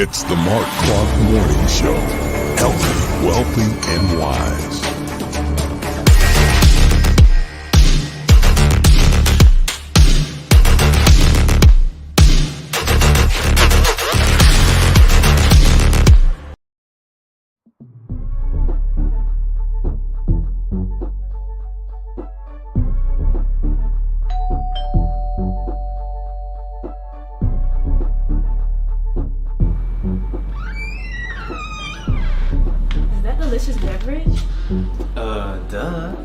It's the Marc Clarke Morning Show. Healthy, wealthy, and wise. Delicious beverage? Duh.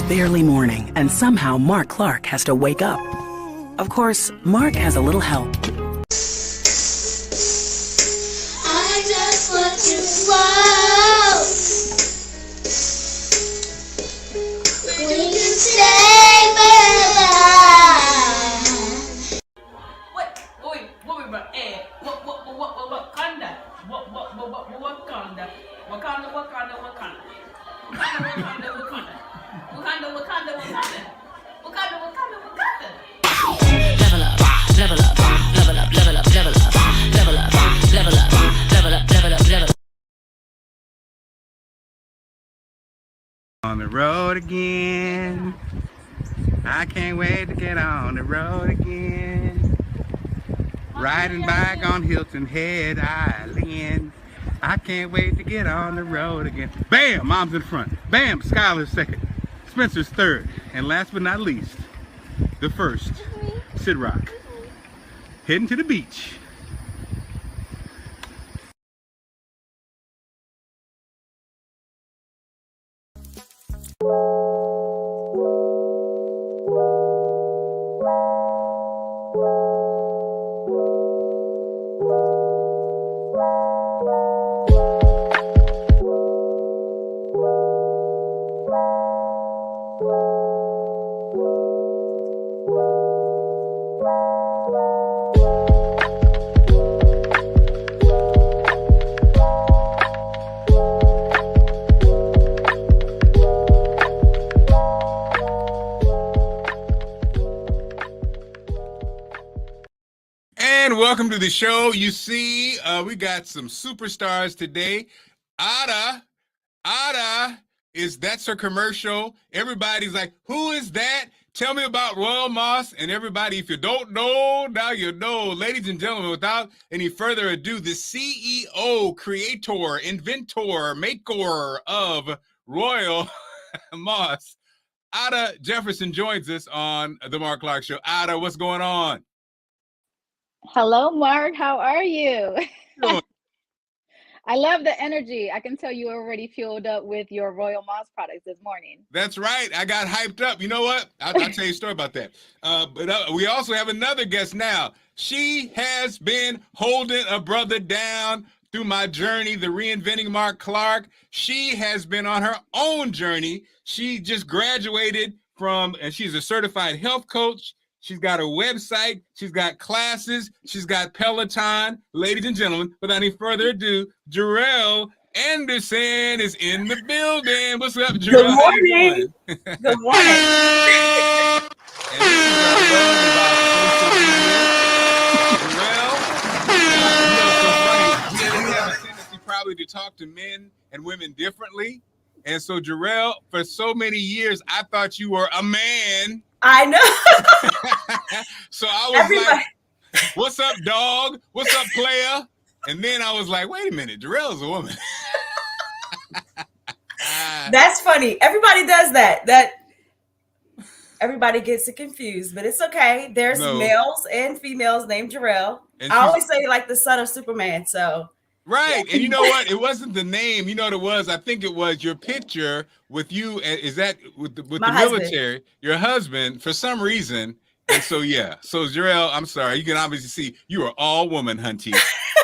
Barely morning, and somehow Marc Clarke has to wake up. Of course, Marc has a little help. I just want to float. We can stay forever. On the road again. I can't wait to get on the road again. Riding back on Hilton Head Island. I can't wait to get on the road again. Bam! Mom's in front. Bam! Skylar's second. Spencer's third. And last but not least, the first, Sid Rock. Heading to the beach. Welcome to the show. You see, we got some superstars today. Ada that's her commercial. Everybody's like, who is that? Tell me about Royal Moss. And everybody, if you don't know, now you know. Ladies and gentlemen, without any further ado, the CEO, creator, inventor, maker of Royal Moss, Ada Jefferson, joins us on the Marc Clarke Show. Ada, what's going on? Hello, Mark. How are you? I love the energy. I can tell you already fueled up with your Royal Moss products this morning. That's right. I got hyped up. You know what? I'll tell you a story about that. But we also have another guest now. She has been holding a brother down through my journey, the Reinventing Marc Clarke. She has been on her own journey. She just graduated from, and she's a certified health coach. She's got a website. She's got classes. She's got Peloton. Ladies and gentlemen, without any further ado, Jarrell Anderson is in the building. What's up, Jarrell? Good morning. Good morning. And this is our love about social media. Jarrell, you know, so funny. ability to talk to men and women differently. And so, Jarrell, for so many years, I thought you were a man. I know. So I was like, what's up, dog? What's up, player? And then I was like, wait a minute, Jarrell's a woman. That's funny. Everybody does that. Everybody gets it confused, but it's okay. There's males and females named Jarrell. I always say like the son of Superman. So right. Yeah. And you know what? It wasn't the name. You know what it was? I think it was your picture with you. Is that with the military? Your husband, for some reason. And so, yeah. So, Jarrell, I'm sorry. You can obviously see you are all woman, hunty.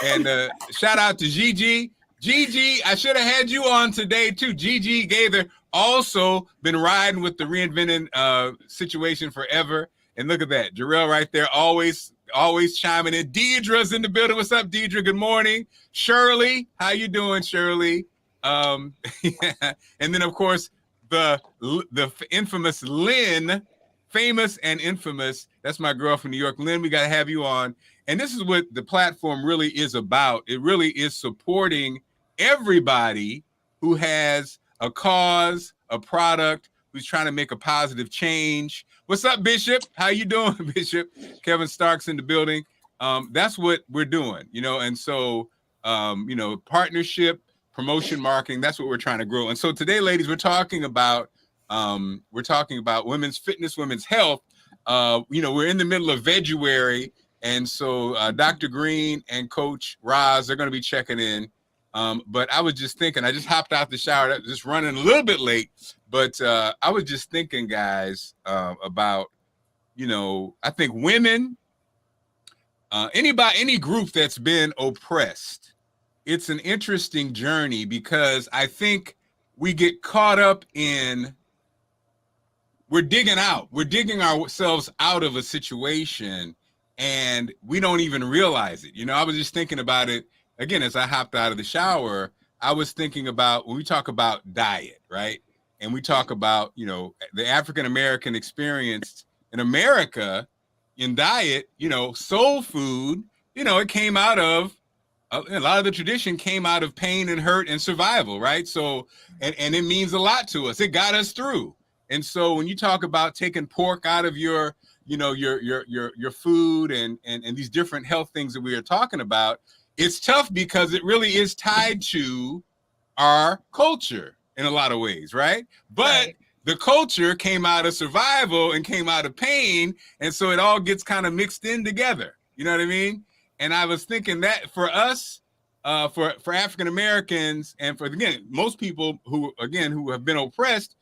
And shout out to Gigi. Gigi, I should have had you on today, too. Gigi Gaither also been riding with the reinventing situation forever. And look at that. Jarrell right there, always chiming in. Deidre's in the building. What's up, Deidre? Good morning. Shirley, how you doing, Shirley? Yeah. And then, of course, the infamous Lynn, famous and infamous. That's my girl from New York. Lynn, we got to have you on. And this is what the platform really is about. It really is supporting everybody who has a cause, a product, who's trying to make a positive change. What's up, Bishop? How you doing, Bishop? Kevin Stark's in the building. That's what we're doing, you know, and so, you know, partnership, promotion, marketing, that's what we're trying to grow. And so today, ladies, we're talking about women's fitness, women's health. You know, we're in the middle of Veguary, and so Dr. Green and Coach Roz are going to be checking in. But I was just thinking, I just hopped out the shower, just running a little bit late, but I was just thinking, guys, about, you know, I think women, any group that's been oppressed, it's an interesting journey because I think we get caught up in, we're digging ourselves out of a situation and we don't even realize it. You know, I was just thinking about it again, as I hopped out of the shower. I was thinking about when we talk about diet, right? And we talk about, you know, the African-American experience in America in diet, you know, soul food, you know, it came out of, a lot of the tradition came out of pain and hurt and survival, right? So, and it means a lot to us. It got us through. And so when you talk about taking pork out of your, you know, your food and these different health things that we are talking about, it's tough because it really is tied to our culture in a lot of ways, right? But the culture came out of survival and came out of pain. And so it all gets kind of mixed in together. You know what I mean? And I was thinking that for us, for African Americans, and for, again, most people who have been oppressed,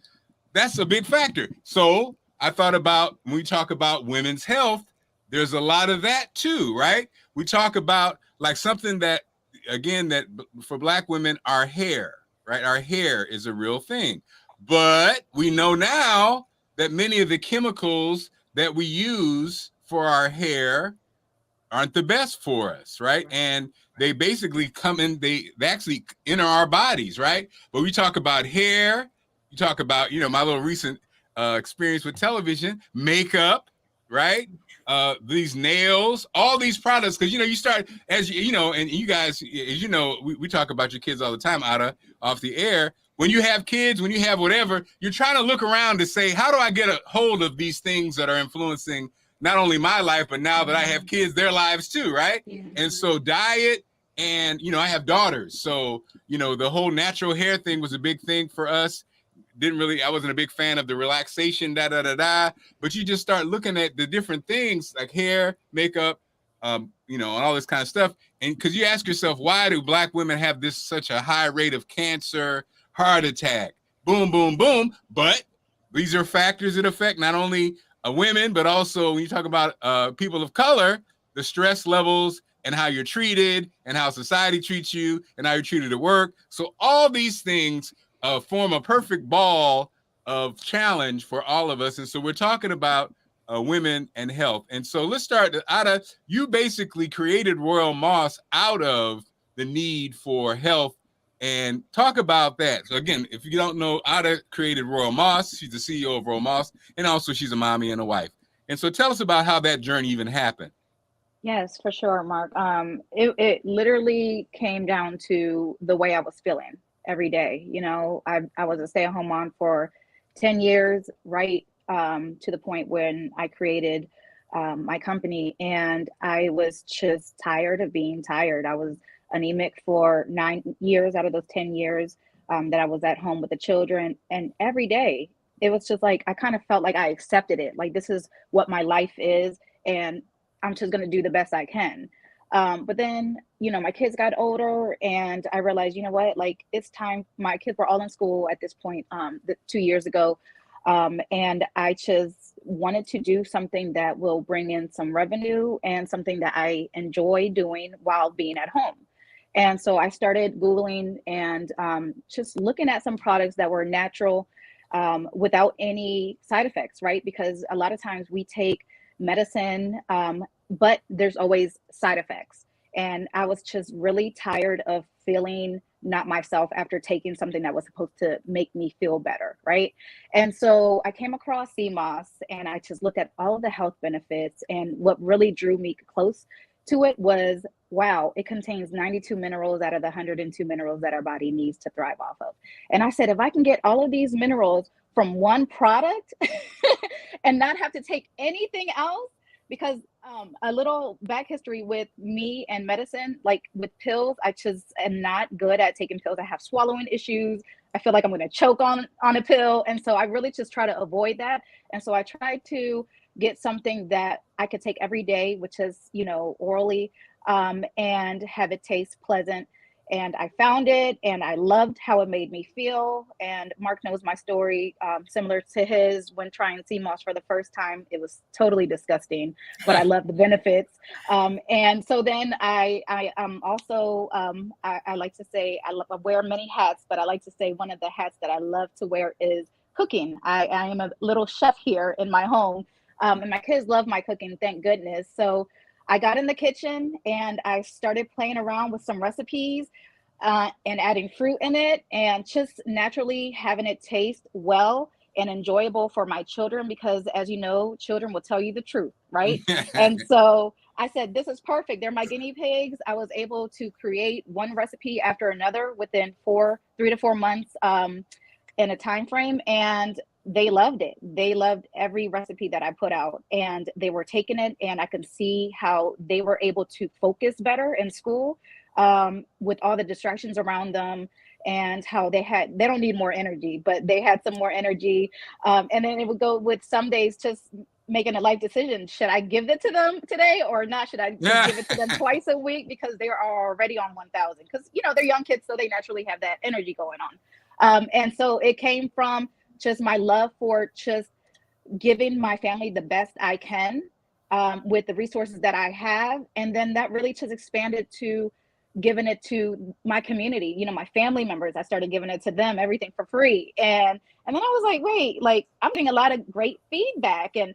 that's a big factor. So I thought about when we talk about women's health, there's a lot of that too, right? We talk about like something that, again, that for Black women, our hair, right? Our hair is a real thing. But we know now that many of the chemicals that we use for our hair aren't the best for us, right? And they basically come in, they actually enter our bodies, right? But we talk about hair, you talk about, you know, my little recent experience with television, makeup, right? These nails, all these products, because, you know, you start, as you know, and you guys, as you know, we talk about your kids all the time off the air. When you have kids, when you have whatever, you're trying to look around to say, how do I get a hold of these things that are influencing not only my life, but now that I have kids, their lives too, right? Yeah. And so diet, and, you know, I have daughters. So, you know, the whole natural hair thing was a big thing for us. I wasn't a big fan of the relaxation, but you just start looking at the different things like hair, makeup, you know, and all this kind of stuff. And because you ask yourself, why do Black women have such a high rate of cancer, heart attack, boom, boom, boom? But these are factors that affect not only women, but also when you talk about people of color, the stress levels and how you're treated and how society treats you and how you're treated at work. So all these things form a perfect ball of challenge for all of us. And so we're talking about women and health. And so let's start. Ada, you basically created Royal Moss out of the need for health, and talk about that. So again, if you don't know, Ada created Royal Moss. She's the CEO of Royal Moss, and also she's a mommy and a wife. And so tell us about how that journey even happened. Yes, for sure, Mark. It literally came down to the way I was feeling every day. You know, I was a stay-at-home mom for 10 years, right, to the point when I created my company, and I was just tired of being tired. I was anemic for 9 years out of those 10 years that I was at home with the children, and every day it was just like I kind of felt like I accepted it. Like this is what my life is, and I'm just going to do the best I can. But then, you know, my kids got older and I realized, you know what, like it's time. My kids were all in school at this point, 2 years ago. And I just wanted to do something that will bring in some revenue and something that I enjoy doing while being at home. And so I started Googling and just looking at some products that were natural without any side effects, right? Because a lot of times we take medicine, but there's always side effects. And I was just really tired of feeling not myself after taking something that was supposed to make me feel better, right? And so I came across CMOS and I just looked at all of the health benefits. And what really drew me close to it was wow, it contains 92 minerals out of the 102 minerals that our body needs to thrive off of. And I said, if I can get all of these minerals from one product and not have to take anything else, because a little back history with me and medicine, like with pills, I just am not good at taking pills. I have swallowing issues. I feel like I'm going to choke on a pill. And so I really just try to avoid that. And so I tried to get something that I could take every day, which is, you know, orally, and have it taste pleasant. And I found it and I loved how it made me feel. And Mark knows my story, similar to his when trying CMOS for the first time. It was totally disgusting, but I love the benefits. And so then I also, I like to say, I wear many hats, but I like to say one of the hats that I love to wear is cooking. I am a little chef here in my home, and my kids love my cooking, thank goodness. So I got in the kitchen and I started playing around with some recipes and adding fruit in it and just naturally having it taste well and enjoyable for my children because, as you know, children will tell you the truth, right? And so I said, this is perfect. They're my guinea pigs. I was able to create one recipe after another within 3 to 4 months in a time frame. And they loved it. They loved every recipe that I put out and they were taking it. And I could see how they were able to focus better in school with all the distractions around them and how they don't need more energy, but they had some more energy. And then it would go with some days just making a life decision. Should I give it to them today or not? Should I just give it to them twice a week because they are already on 1,000? Because, you know, they're young kids, so they naturally have that energy going on. And so it came from just my love for just giving my family the best I can with the resources that I have. And then that really just expanded to giving it to my community, you know, my family members. I started giving it to them, everything for free. And then I was like, wait, like I'm getting a lot of great feedback and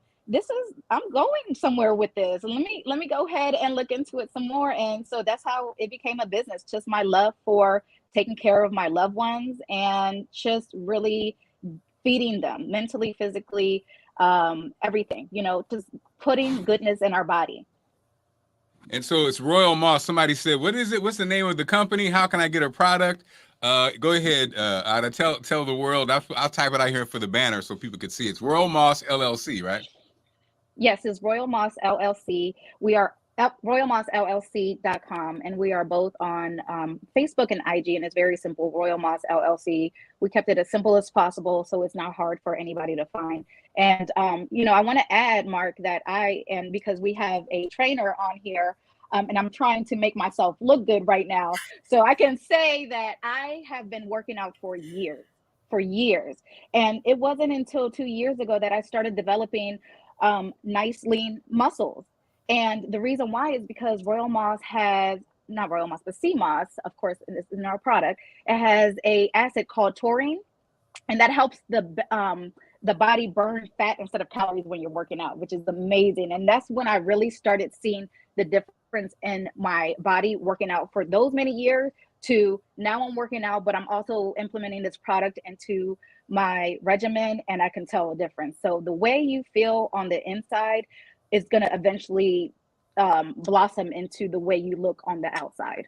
I'm going somewhere with this. Let me go ahead and look into it some more. And so that's how it became a business, just my love for taking care of my loved ones and just really feeding them mentally, physically, everything, you know, just putting goodness in our body. And so it's Royal Moss. Somebody said, what is it? What's the name of the company? How can I get a product? Go ahead, Ada, tell the world. I'll type it out here for the banner so people can see. It's Royal Moss LLC, right? Yes, it's Royal Moss LLC. We are at royalmossllc.com, and we are both on Facebook and IG, and it's very simple, Royal Moss LLC. We kept it as simple as possible, so it's not hard for anybody to find. And, you know, I want to add, Mark, that because we have a trainer on here, and I'm trying to make myself look good right now. So I can say that I have been working out for years. And it wasn't until 2 years ago that I started developing nice lean muscles. And the reason why is because Royal Moss has, not Royal Moss, but sea moss, of course, this is in our product. It has a acid called taurine, and that helps the body burn fat instead of calories when you're working out, which is amazing. And that's when I really started seeing the difference in my body working out for those many years to now I'm working out, but I'm also implementing this product into my regimen and I can tell a difference. So the way you feel on the inside is going to eventually blossom into the way you look on the outside.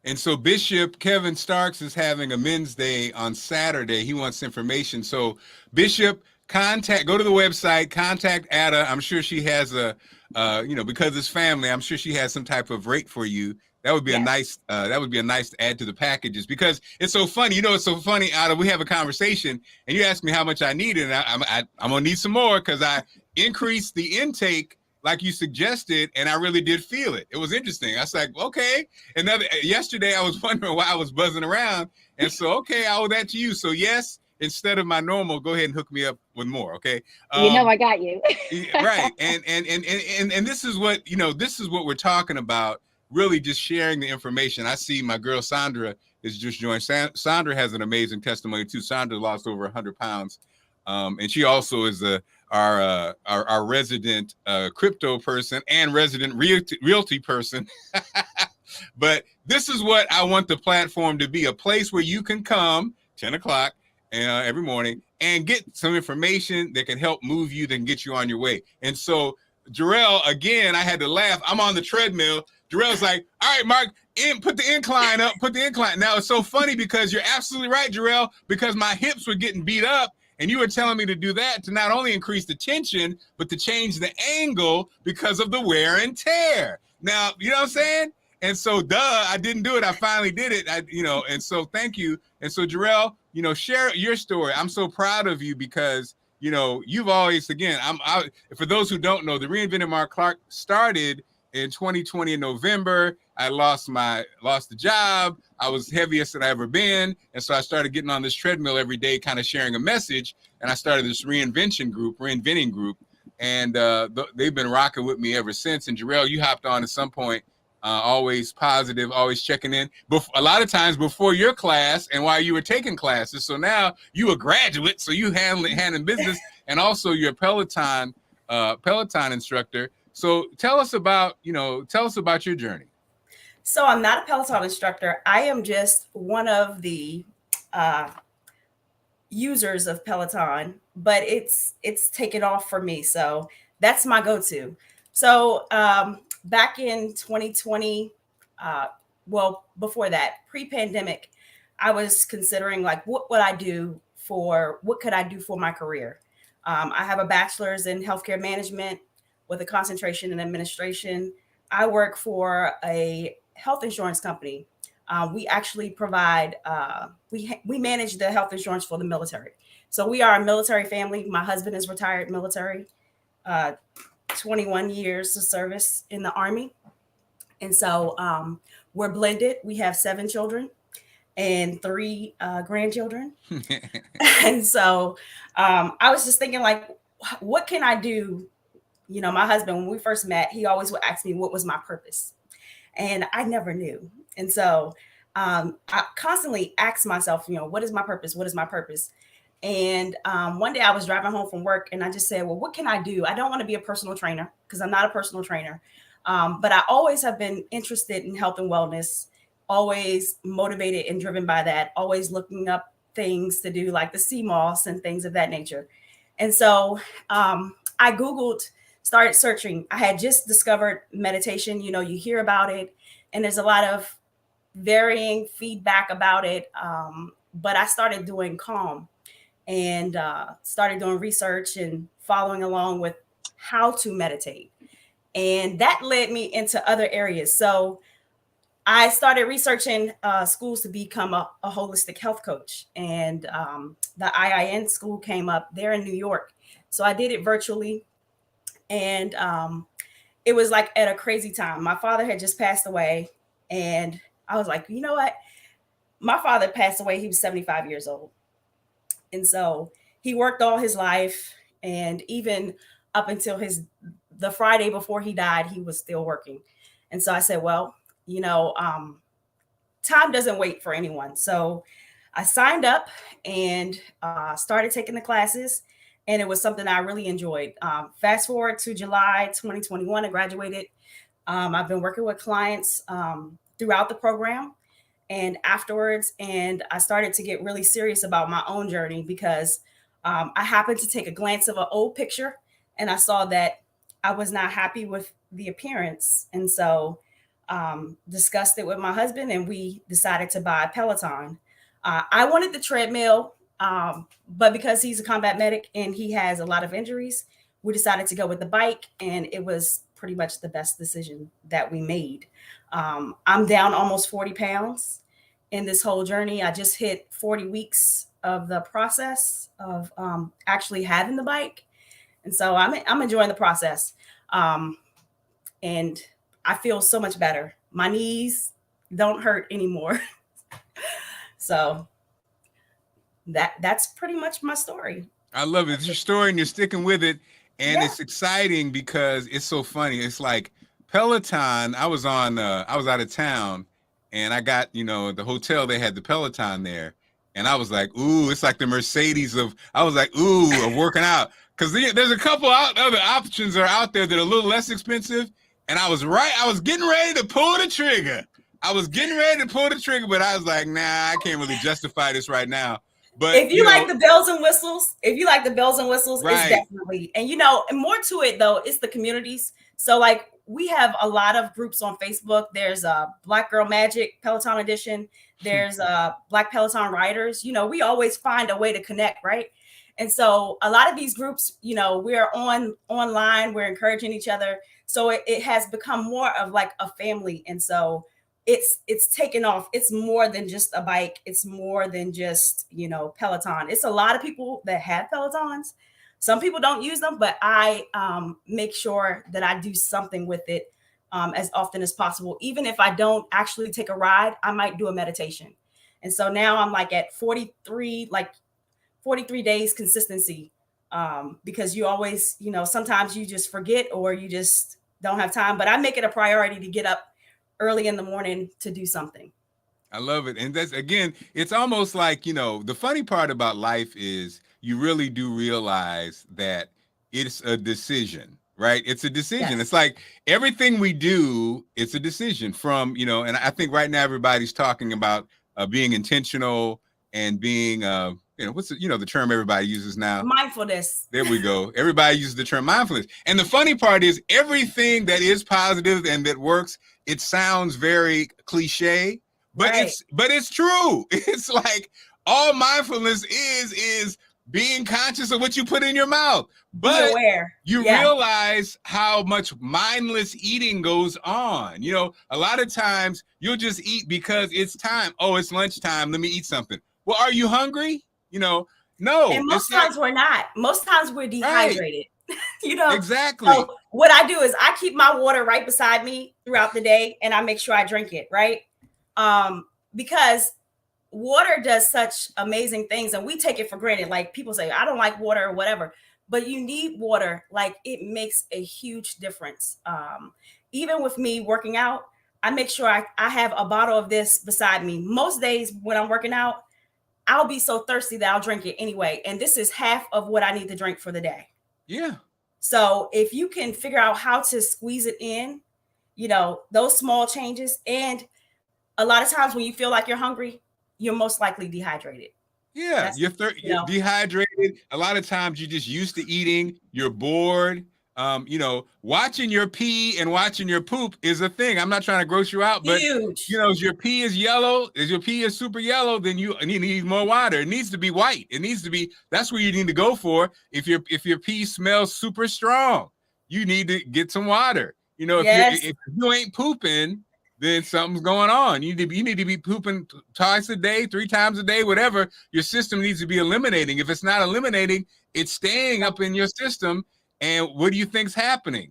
And so Bishop Kevin Starks is having a men's day on Saturday. He wants information. So Bishop, go to the website, contact Ada. I'm sure she has because it's family, I'm sure she has some type of rate for you. That would be a nice to add to the packages, because it's so funny. It's so funny, Ada, we have a conversation and you ask me how much I need, and I'm gonna need some more because I increased the intake like you suggested, and I really did feel it. It was interesting. I was like, okay. And yesterday I was wondering why I was buzzing around. And so, okay, I owe that to you. So yes, instead of my normal, go ahead and hook me up with more. Okay. I got you. Right. And this is what, this is what we're talking about, really just sharing the information. I see my girl Sandra is just joined. Sandra has an amazing testimony too. Sandra lost over 100 pounds. And she also is our resident crypto person and resident realty person. But this is what I want the platform to be, a place where you can come 10 o'clock every morning and get some information that can help move you, that can get you on your way. And so Jarrell, again, I had to laugh. I'm on the treadmill. Jarrell's like, all right, Mark, put the incline up, put the incline. Now it's so funny because you're absolutely right, Jarrell, because my hips were getting beat up. And you were telling me to do that to not only increase the tension, but to change the angle because of the wear and tear. Now, you know what I'm saying? And so, I didn't do it. I finally did it. And so thank you. And so, Jarrell, share your story. I'm so proud of you because, you've always, again, for those who don't know, the Reinvented Marc Clarke started in 2020 in November. I lost the job. I was heaviest that I ever been. And so I started getting on this treadmill every day, kind of sharing a message. And I started this reinventing group. And they've been rocking with me ever since. And Jarrell, you hopped on at some point, always positive, always checking in. A lot of times before your class and while you were taking classes. So now you a graduate, so you handling business, and also you're a Peloton instructor. So tell us about your journey. So I'm not a Peloton instructor. I am just one of the users of Peloton, but it's taken off for me. So that's my go-to. So back in 2020, before that, pre-pandemic, I was considering what could I do for my career. I have a bachelor's in healthcare management with a concentration in administration. I work for a health insurance company. We actually provide, we manage the health insurance for the military. So we are a military family. My husband is retired military, 21 years of service in the Army. And so we're blended. We have 7 children and 3 grandchildren. And so I was just thinking, what can I do? My husband, when we first met, he always would ask me what was my purpose. And I never knew. And so I constantly asked myself, what is my purpose? What is my purpose? And one day I was driving home from work and I just said, well, what can I do? I don't want to be a personal trainer because I'm not a personal trainer. But I always have been interested in health and wellness, always motivated and driven by that, always looking up things to do like the CMOS and things of that nature. And so I Googled, started searching. I had just discovered meditation. You hear about it and there's a lot of varying feedback about it. But I started doing Calm and started doing research and following along with how to meditate. And that led me into other areas. So I started researching schools to become a holistic health coach. And the IIN school came up there in New York. So I did it virtually. And it was like at a crazy time. My father had just passed away. And I was like, you know what? My father passed away. He was 75 years old. And so he worked all his life. And even up until the Friday before he died, he was still working. And so I said, well, time doesn't wait for anyone. So I signed up and started taking the classes. And it was something I really enjoyed. Fast forward to July 2021, I graduated. I've been working with clients throughout the program and afterwards. And I started to get really serious about my own journey because I happened to take a glance of an old picture and I saw that I was not happy with the appearance. And so discussed it with my husband, and we decided to buy a Peloton. I wanted the treadmill, but because he's a combat medic and he has a lot of injuries, we decided to go with the bike, and it was pretty much the best decision that we made. I'm down almost 40 pounds in this whole journey. I just hit 40 weeks of the process of actually having the bike. And so I'm enjoying the process. And I feel so much better. My knees don't hurt anymore. So that's pretty much my story. I love it. It's your story and you're sticking with it. And it's exciting because it's so funny. It's like Peloton. I was out of town and I got, the hotel, they had the Peloton there. And I was like, ooh, it's like the Mercedes of working out. Because there's a couple other options are out there that are a little less expensive. And I was getting ready to pull the trigger. But I was like, nah, I can't really justify this right now. But if you like the bells and whistles, right. It's definitely, and more to it though, it's the communities. So like we have a lot of groups on Facebook. There's a Black Girl Magic Peloton Edition. There's Black Peloton Riders. We always find a way to connect, right? And so a lot of these groups, we're online, we're encouraging each other. So it has become more of like a family. And so it's taken off. It's more than just a bike. It's more than just, Peloton. It's a lot of people that have Pelotons. Some people don't use them, but I make sure that I do something with it as often as possible. Even if I don't actually take a ride, I might do a meditation. And so now I'm like at 43 days consistency because you always, sometimes you just forget or you just don't have time. But I make it a priority to get up early in the morning to do something. I love it. And that's, again, it's almost like, the funny part about life is you really do realize that it's a decision, right? It's a decision. Yes. It's like everything we do, it's a decision from, and I think right now everybody's talking about being intentional and being, what's the term everybody uses now? Mindfulness. There we go. Everybody uses the term mindfulness. And the funny part is everything that is positive and that works, it sounds very cliche, but right. it's true. It's like all mindfulness is being conscious of what you put in your mouth. But be aware. You realize how much mindless eating goes on. A lot of times you'll just eat because it's time. Oh, it's lunchtime. Let me eat something. Well, are you hungry? No. And most times we're not. Most times we're dehydrated. Right. Exactly. So what I do is I keep my water right beside me throughout the day and I make sure I drink it, right? Because water does such amazing things and we take it for granted. Like people say, I don't like water or whatever, but you need water. Like it makes a huge difference. Even with me working out, I make sure I have a bottle of this beside me. Most days when I'm working out, I'll be so thirsty that I'll drink it anyway. And this is half of what I need to drink for the day. Yeah. So if you can figure out how to squeeze it in, those small changes. And a lot of times when you feel like you're hungry, you're most likely dehydrated. Yeah. You're dehydrated. A lot of times you're just used to eating. You're bored. Watching your pee and watching your poop is a thing. I'm not trying to gross you out, but huge. If your pee is yellow, if your pee is super yellow, then you need more water. It needs to be white. That's where you need to go for. If your pee smells super strong, you need to get some water. If you ain't pooping, then something's going on. You need to be pooping twice a day, 3 times a day, whatever. Your system needs to be eliminating. If it's not eliminating, it's staying up in your system. And what do you think's happening?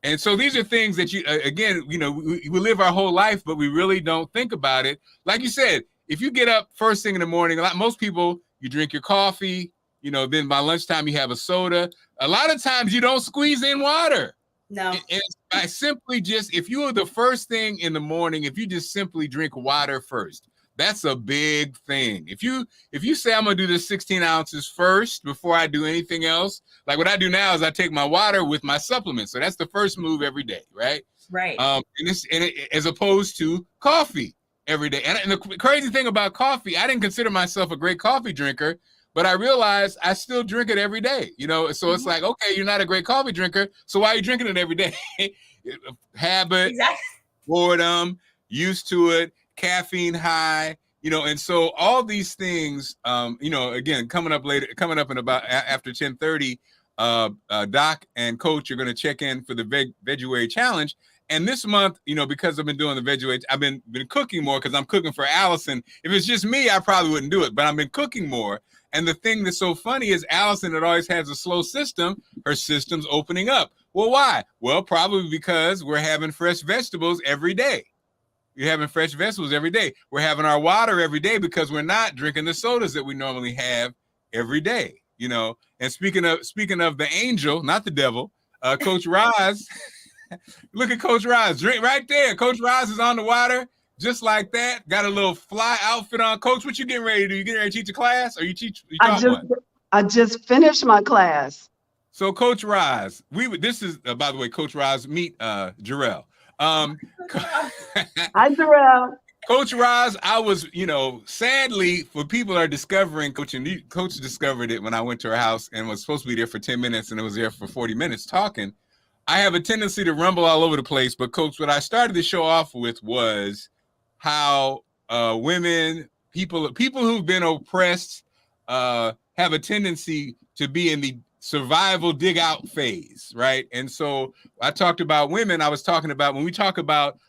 And so these are things that we live our whole life, but we really don't think about it. Like you said, if you get up first thing in the morning, most people, you drink your coffee, then by lunchtime you have a soda. A lot of times you don't squeeze in water. No. And I simply if you are the first thing in the morning, if you just simply drink water first, that's a big thing. If you say I'm gonna do this 16 ounces first before I do anything else, like what I do now is I take my water with my supplements. So that's the first move every day, right? Right. As opposed to coffee every day. And the crazy thing about coffee, I didn't consider myself a great coffee drinker, but I realized I still drink it every day. So it's like, okay, you're not a great coffee drinker, so why are you drinking it every day? habit, Exactly. boredom, used to it, caffeine high, you know, and so all these things, you know, again, coming up in about after 10:30, Doc and Coach are going to check in for the Veguary Challenge. And this month, you know, because I've been doing the Veguary, I've been cooking more because I'm cooking for Allison. If it's just me, I probably wouldn't do it, but I've been cooking more. And the thing that's so funny is Allison, that always has a slow system, her system's opening up. Well, why? Well, probably because we're having fresh vegetables every day. You're having fresh vegetables every day. We're having our water every day because we're not drinking the sodas that we normally have every day, you know. And speaking of the angel, not the devil, Coach Roz, look at Coach Roz, drink right there. Coach Roz is on the water just like that. Got a little fly outfit on. Coach, what you getting ready to do? You getting ready to teach a class, or you taught one? I just finished my class. So Coach Roz, this is by the way, Coach Roz, meet Jarrell. Hi, Jarrell. Coach Roz, I was, you know, sadly, for people are discovering, Coach discovered it when I went to her house and was supposed to be there for 10 minutes and it was there for 40 minutes talking. I have a tendency to rumble all over the place, but Coach, what I started to show off with was how women, people who've been oppressed have a tendency to be in the survival dig out phase, right? And so I talked about women. I was talking about when we talk about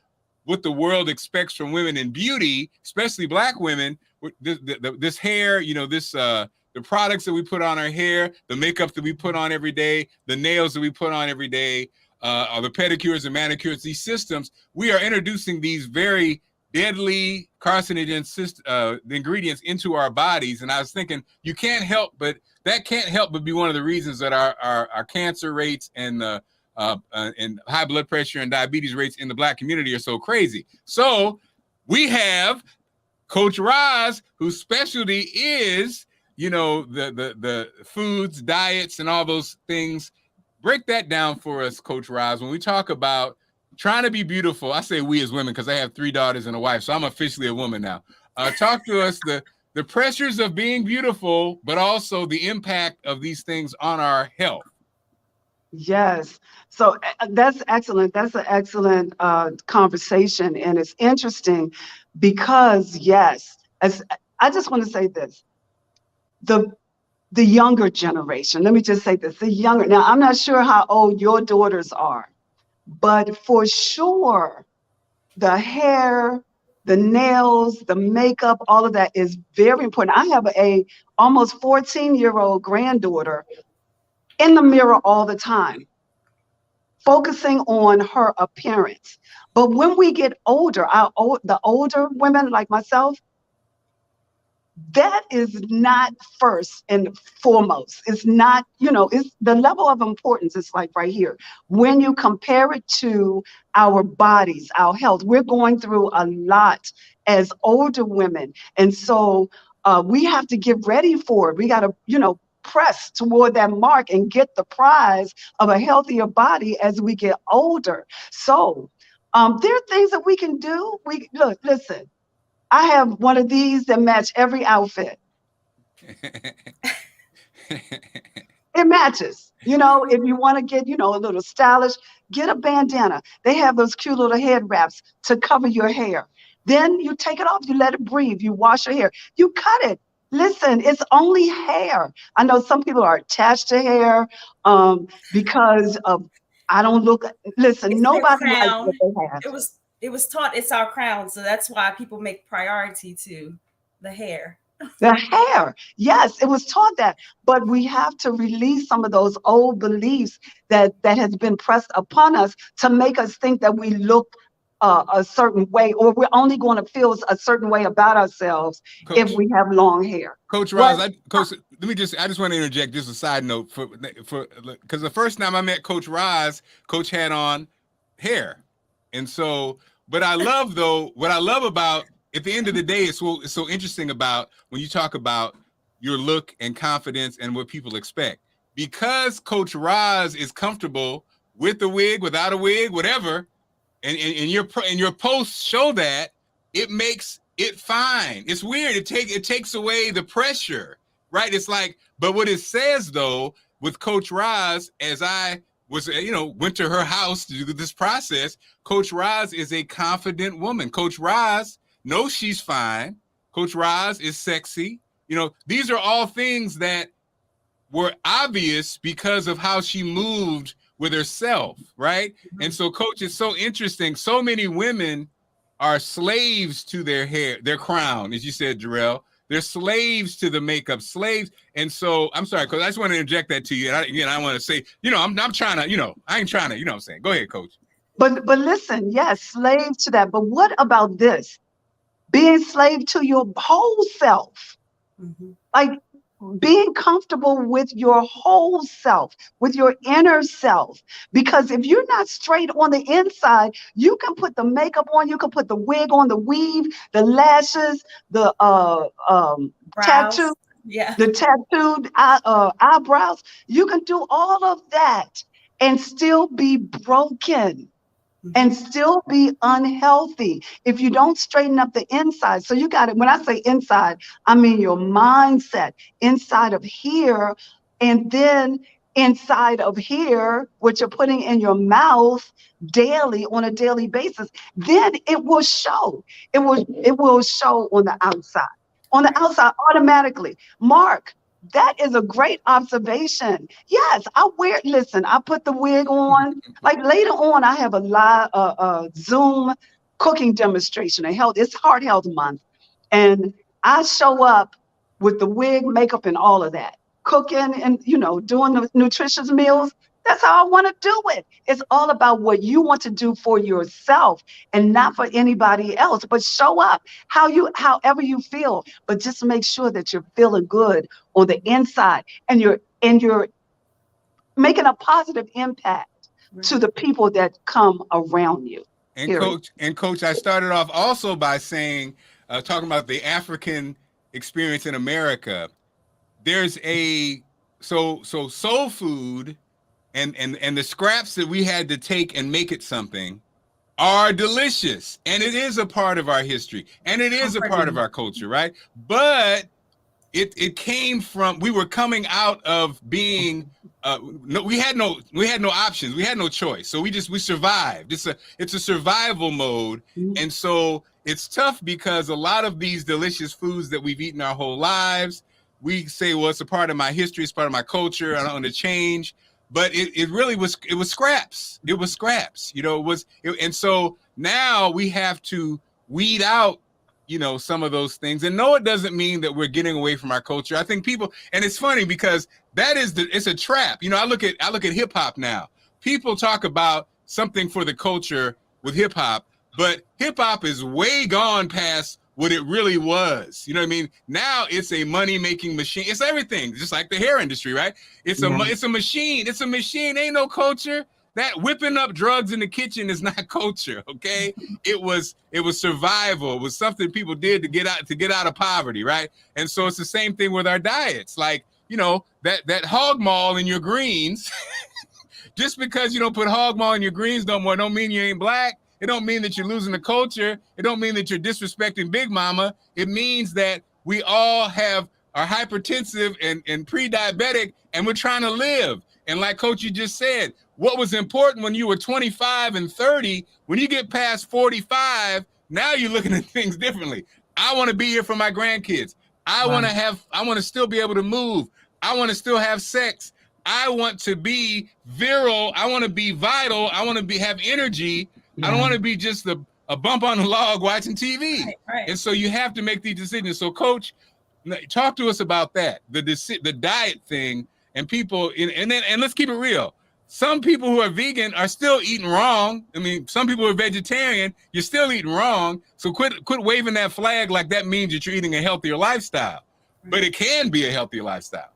what the world expects from women in beauty, especially Black women, this hair, you know, the products that we put on our hair, the makeup that we put on every day, the nails that we put on every day, the pedicures and manicures, these systems, we are introducing these very deadly carcinogen ingredients into our bodies. And I was thinking, that can't help but be one of the reasons that our cancer rates and high blood pressure and diabetes rates in the Black community are so crazy. So we have Coach Roz, whose specialty is, you know, the foods, diets, and all those things. Break that down for us, Coach Roz. When we talk about trying to be beautiful, I say we as women because I have 3 daughters and a wife, so I'm officially a woman now. Talk to us the pressures of being beautiful, but also the impact of these things on our health. Yes. So that's excellent. That's an excellent conversation. And it's interesting because, yes, as I just want to say this, the younger generation, let me just say this, now I'm not sure how old your daughters are, but for sure, the hair, the nails, the makeup, all of that is very important. I have a almost 14-year-old granddaughter in the mirror all the time, focusing on her appearance. But when we get older, the older women like myself, that is not first and foremost. It's not, you know, it's the level of importance is like right here. When you compare it to our bodies, our health, we're going through a lot as older women. And so we have to get ready for it. We got to, you know, press toward that mark and get the prize of a healthier body as we get older. So there are things that we can do. Listen, I have one of these that match every outfit. It matches. You know, if you want to get, you know, a little stylish, get a bandana. They have those cute little head wraps to cover your hair. Then you take it off, you let it breathe, you wash your hair, you cut it. Listen, it's only hair. I know some people are attached to hair because of, I don't look, listen, it's nobody likes what they have. It was taught it's our crown, so that's why people make priority to the hair. The hair, yes, it was taught that, but we have to release some of those old beliefs that has been pressed upon us to make us think that we look a certain way, or we're only going to feel a certain way about ourselves, Coach, if we have long hair. Coach Roz, I just want to interject just a side note for because the first time I met Coach Roz, Coach had on hair. And so, but I love though, what I love about, at the end of the day, it's so interesting about when you talk about your look and confidence and what people expect. Because Coach Roz is comfortable with the wig, without a wig, whatever, and your posts show that, it makes it fine. It's weird. It takes away the pressure, right? It's like, but what it says though, with Coach Roz, as I was, went to her house to do this process. Coach Roz is a confident woman. Coach Roz knows she's fine. Coach Roz is sexy. These are all things that were obvious because of how she moved with herself, right? And so, Coach, it's so interesting. So many women are slaves to their hair, their crown, as you said, Jarrell. They're slaves to the makeup, slaves. And so, I'm sorry, Coach, I just want to inject that to you. And I want to say, I'm trying to, I ain't trying to, what I'm saying. Go ahead, Coach. But listen, yes, slave to that. But what about this? Being slave to your whole self. Mm-hmm. Like being comfortable with your whole self, with your inner self. Because if you're not straight on the inside, you can put the makeup on, you can put the wig on, the weave, the lashes, the tattoo, the tattooed eyebrows. You can do all of that and still be broken. And still be unhealthy if you don't straighten up the inside. So you got it. When I say inside, I mean your mindset inside of here, and then inside of here, what you're putting in your mouth daily on a daily basis. Then it will show. It will show on the outside. On the outside, automatically. Mark, that is a great observation. Yes, listen, I put the wig on. Like later on, I have a live Zoom cooking demonstration. It's Heart Health Month. And I show up with the wig, makeup, and all of that. Cooking and, doing the nutritious meals. That's how I want to do it. It's all about what you want to do for yourself and not for anybody else. But show up however you feel. But just make sure that you're feeling good on the inside and you're making a positive impact to the people that come around you. And Coach, I started off also by saying, talking about the African experience in America. There's so soul food and the scraps that we had to take and make it something are delicious. And it is a part of our history. And it is a part of our culture, right? But it came from, we were coming out of being, we had no options. We had no choice. So we survived. It's a survival mode. And so it's tough because a lot of these delicious foods that we've eaten our whole lives, we say, well, it's a part of my history. It's part of my culture. I don't want to change. But it really was, it was scraps. It was scraps, and so now we have to weed out, some of those things. And no, it doesn't mean that we're getting away from our culture. I think people, and it's funny because it's a trap. I look at hip hop now. People talk about something for the culture with hip hop, but hip hop is way gone past what it really was. You know what I mean? Now it's a money-making machine. It's everything, just like the hair industry, right? It's a machine. It's a machine. Ain't no culture. That whipping up drugs in the kitchen is not culture, okay? It was survival. It was something people did to get out of poverty, right? And so it's the same thing with our diets. Like, that hog maul in your greens, just because you don't put hog maul in your greens no more, don't mean you ain't black. It don't mean that you're losing the culture. It don't mean that you're disrespecting Big Mama. It means that we all are hypertensive and pre-diabetic, and we're trying to live. And like Coach, you just said, what was important when you were 25 and 30, when you get past 45, now you're looking at things differently. I want to be here for my grandkids. I want to still be able to move. I want to still have sex. I want to be virile. I want to be vital. I want to have energy. I don't want to be just a bump on the log watching TV. Right. And so you have to make these decisions. So Coach, talk to us about that, the diet thing, and people, and let's keep it real. Some people who are vegan are still eating wrong. I mean, some people who are vegetarian, you're still eating wrong. So quit waving that flag like that means that you're eating a healthier lifestyle. But it can be a healthier lifestyle.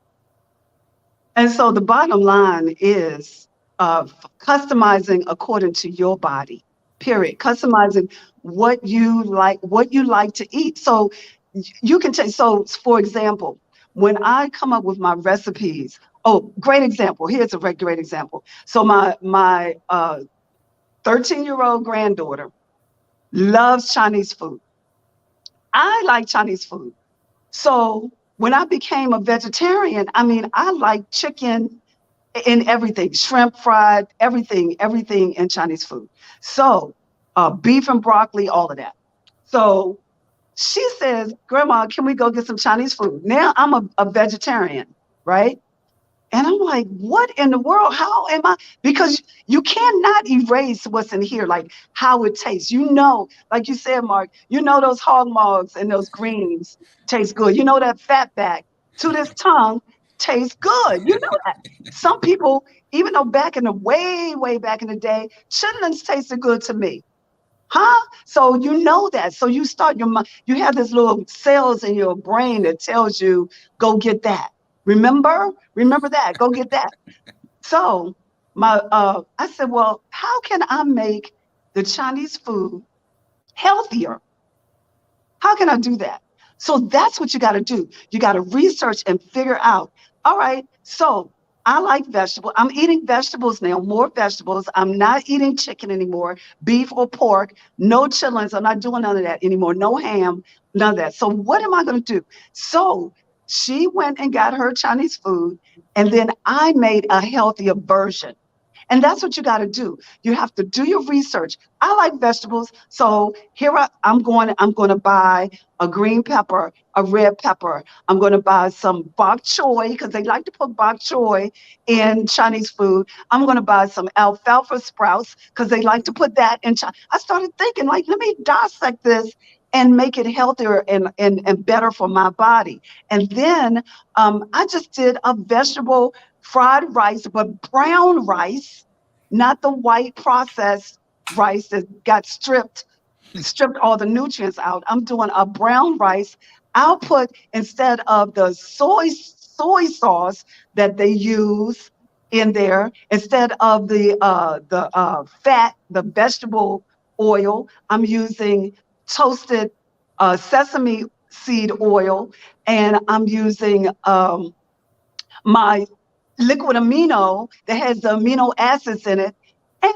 And so the bottom line is customizing according to your body. Period. Customizing what you like to eat. So you can take, so for example, when I come up with my recipes, great example. Here's a great example. So my 13-year-old granddaughter loves Chinese food. I like Chinese food. So when I became a vegetarian, I like chicken in everything, shrimp fried, everything in Chinese food. So beef and broccoli, all of that. So she says, Grandma, can we go get some Chinese food? Now I'm a vegetarian, right? And I'm like, what in the world? How am I? Because you cannot erase what's in here, like how it tastes. You know, like you said, Mark, you know those hog mugs and those greens taste good. You know that fat back to this tongue tastes good. You know that. Some people, even though back in the way back in the day, chitlins tasted good to me. Huh? So you know that. So you start you have this little cells in your brain that tells you, go get that. Remember that. Go get that. So I said, well, how can I make the Chinese food healthier? How can I do that? So that's what you got to do. You got to research and figure out, all right, so I like vegetables. I'm eating vegetables now, more vegetables. I'm not eating chicken anymore, beef or pork, no chitlins. I'm not doing none of that anymore. No ham, none of that. So what am I going to do? So she went and got her Chinese food, and then I made a healthier version. And that's what you got to do. You have to do your research. I like vegetables. So here I'm going to buy a green pepper, a red pepper. I'm going to buy some bok choy because they like to put bok choy in Chinese food. I'm going to buy some alfalfa sprouts because they like to put that in China. I started thinking, like, let me dissect this and make it healthier and better for my body. And then I just did a vegetable fried rice, but brown rice, not the white processed rice that got stripped all the nutrients out. I'm doing a brown rice. I'll put, instead of the soy sauce that they use in there, instead of the fat, the vegetable oil, I'm using toasted sesame seed oil, and I'm using my liquid amino that has the amino acids in it. And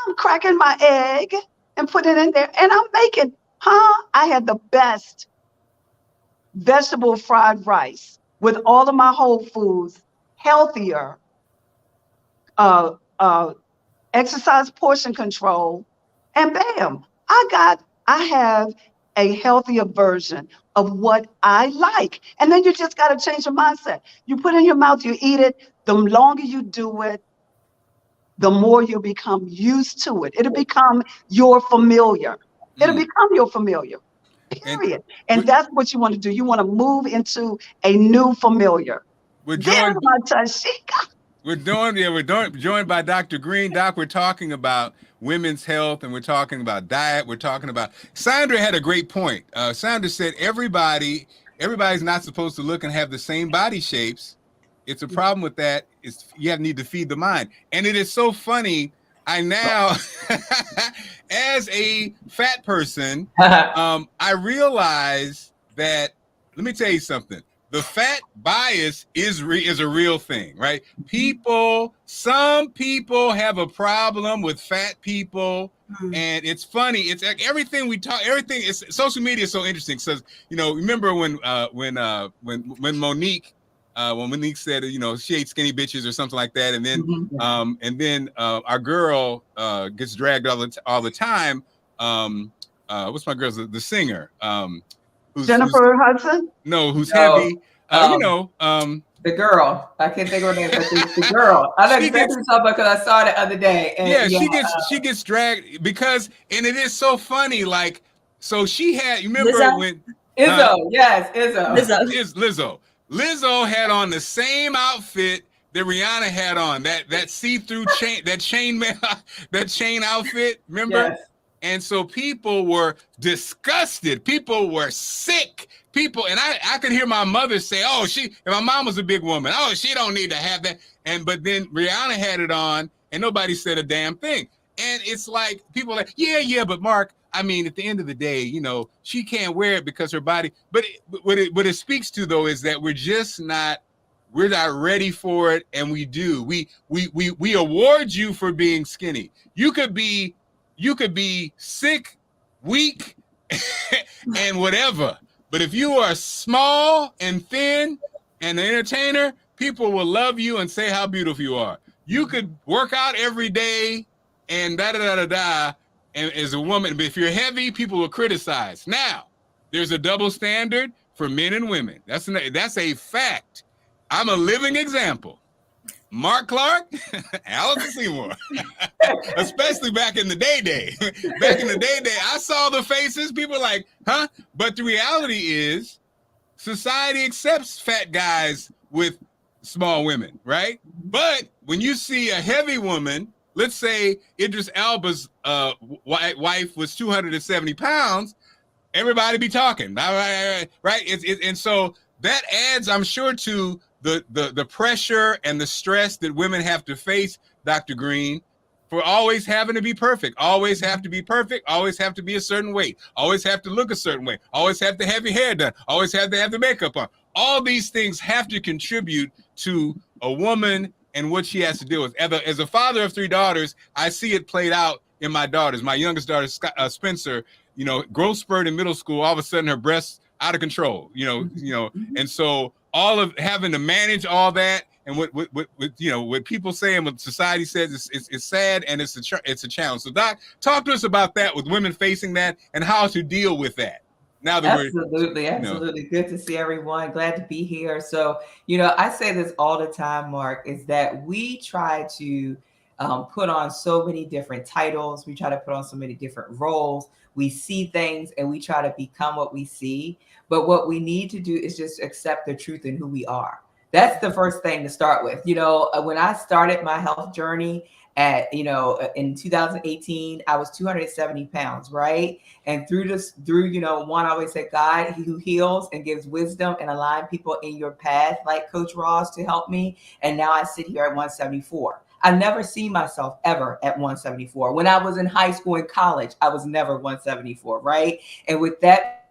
I'm cracking my egg and putting it in there. And I'm making, I had the best vegetable fried rice with all of my whole foods, healthier, exercise portion control, and bam, I have a healthier version of what I like. And then you just got to change your mindset. You put it in your mouth, you eat it. The longer you do it, the more you become used to it. It'll become your familiar. It'll become your familiar, period. And that's what you want to do. You want to move into a new familiar. We're joined by Dr. Green. Doc, we're talking about women's health, and we're talking about diet. We're talking about, Sandra had a great point. Sandra said everybody's not supposed to look and have the same body shapes. It's a problem with that. You need to feed the mind. And it is so funny. I now, as a fat person, I realize that, let me tell you something. The fat bias is a real thing, right? Some people have a problem with fat people, and it's funny. It's like everything is social media is so interesting. So, remember when Monique said, she ate skinny bitches or something like that, and then our girl gets dragged all the time. What's my girl's the singer? Jennifer Hudson? No, who's heavy? The girl. I can't think of her name, but the girl. I know exactly what because I saw it the other day. And she gets dragged because, and it is so funny. Like, so she had. You remember Lizzo? when Izzo? Yes, Izzo. Lizzo. Lizzo had on the same outfit that Rihanna had on. That see-through chain, that chain outfit. Remember? Yes. And so people were disgusted. People were sick. And I could hear my mother say, and my mom was a big woman. Oh, she don't need to have that. But then Rihanna had it on and nobody said a damn thing. And it's like, people are like, yeah, but Mark, I mean, at the end of the day, she can't wear it because her body, but what it speaks to though, is that we're not ready for it. And we do, we award you for being skinny. You could be sick, weak, and whatever. But if you are small and thin and an entertainer, people will love you and say how beautiful you are. You could work out every day and da-da-da-da-da, and as a woman, but if you're heavy, people will criticize. Now, there's a double standard for men and women. That's a fact. I'm a living example. Marc Clarke, Allison Seymour, especially back in the day. Back in the day, I saw the faces. People were like, huh? But the reality is society accepts fat guys with small women, right? But when you see a heavy woman, let's say Idris Elba's wife was 270 pounds, everybody be talking, right? And so that adds, I'm sure, to the pressure and the stress that women have to face, Dr. Green, for always having to be perfect, always have to be perfect, always have to be a certain weight, always have to look a certain way, always have to have your hair done, always have to have the makeup on. All these things have to contribute to a woman and what she has to deal with. As a father of 3 daughters, I see it played out in my daughters. My youngest daughter, Spencer, growth spurt in middle school, all of a sudden her breasts out of control, and so all of having to manage all that, and what people say and what society says is sad, and it's a challenge. So Doc, talk to us about that, with women facing that and how to deal with that. Now that absolutely good to see everyone. Glad to be here. So, I say this all the time, Mark, is that we try to put on so many different titles. We try to put on so many different roles. We see things and we try to become what we see. But what we need to do is just accept the truth in who we are. That's the first thing to start with. When I started my health journey in 2018, I was 270 pounds, right? And through one, I always say, God, he who heals and gives wisdom and align people in your path, like Coach Ross, to help me. And now I sit here at 174. I never see myself ever at 174. When I was in high school and college, I was never 174, right? And with that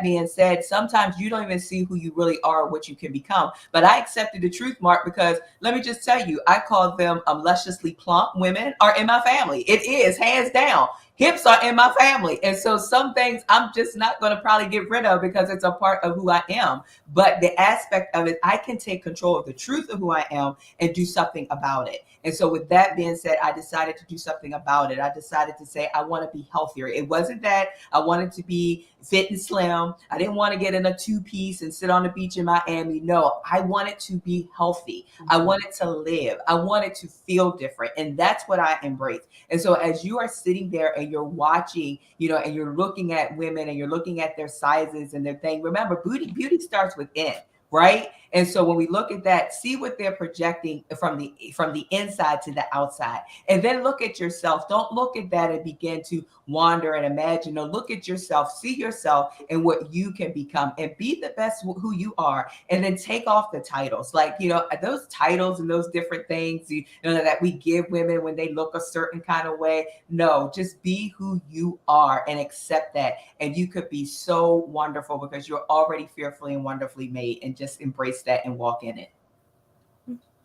being said, sometimes you don't even see who you really are, what you can become. But I accepted the truth, Mark, because let me just tell you, I call them lusciously plump women are in my family. It is, hands down. Hips are in my family. And so some things I'm just not going to probably get rid of because it's a part of who I am. But the aspect of it, I can take control of the truth of who I am and do something about it. And so with that being said, I decided to do something about it. I decided to say, I want to be healthier. It wasn't that I wanted to be fit and slim. I didn't want to get in a 2-piece and sit on the beach in Miami. No, I wanted to be healthy. I wanted to live. I wanted to feel different. And that's what I embraced. And so as you are sitting there and you're watching, and you're looking at women and you're looking at their sizes and their thing, remember, beauty starts within. Right. And so when we look at that, see what they're projecting from the inside to the outside, and then look at yourself. Don't look at that and begin to wander and imagine. No, look at yourself, see yourself and what you can become, and be the best who you are. And then take off the titles, like, those titles and those different things, that we give women when they look a certain kind of way. No, just be who you are and accept that. And you could be so wonderful because you're already fearfully and wonderfully made, and just embrace that and walk in it.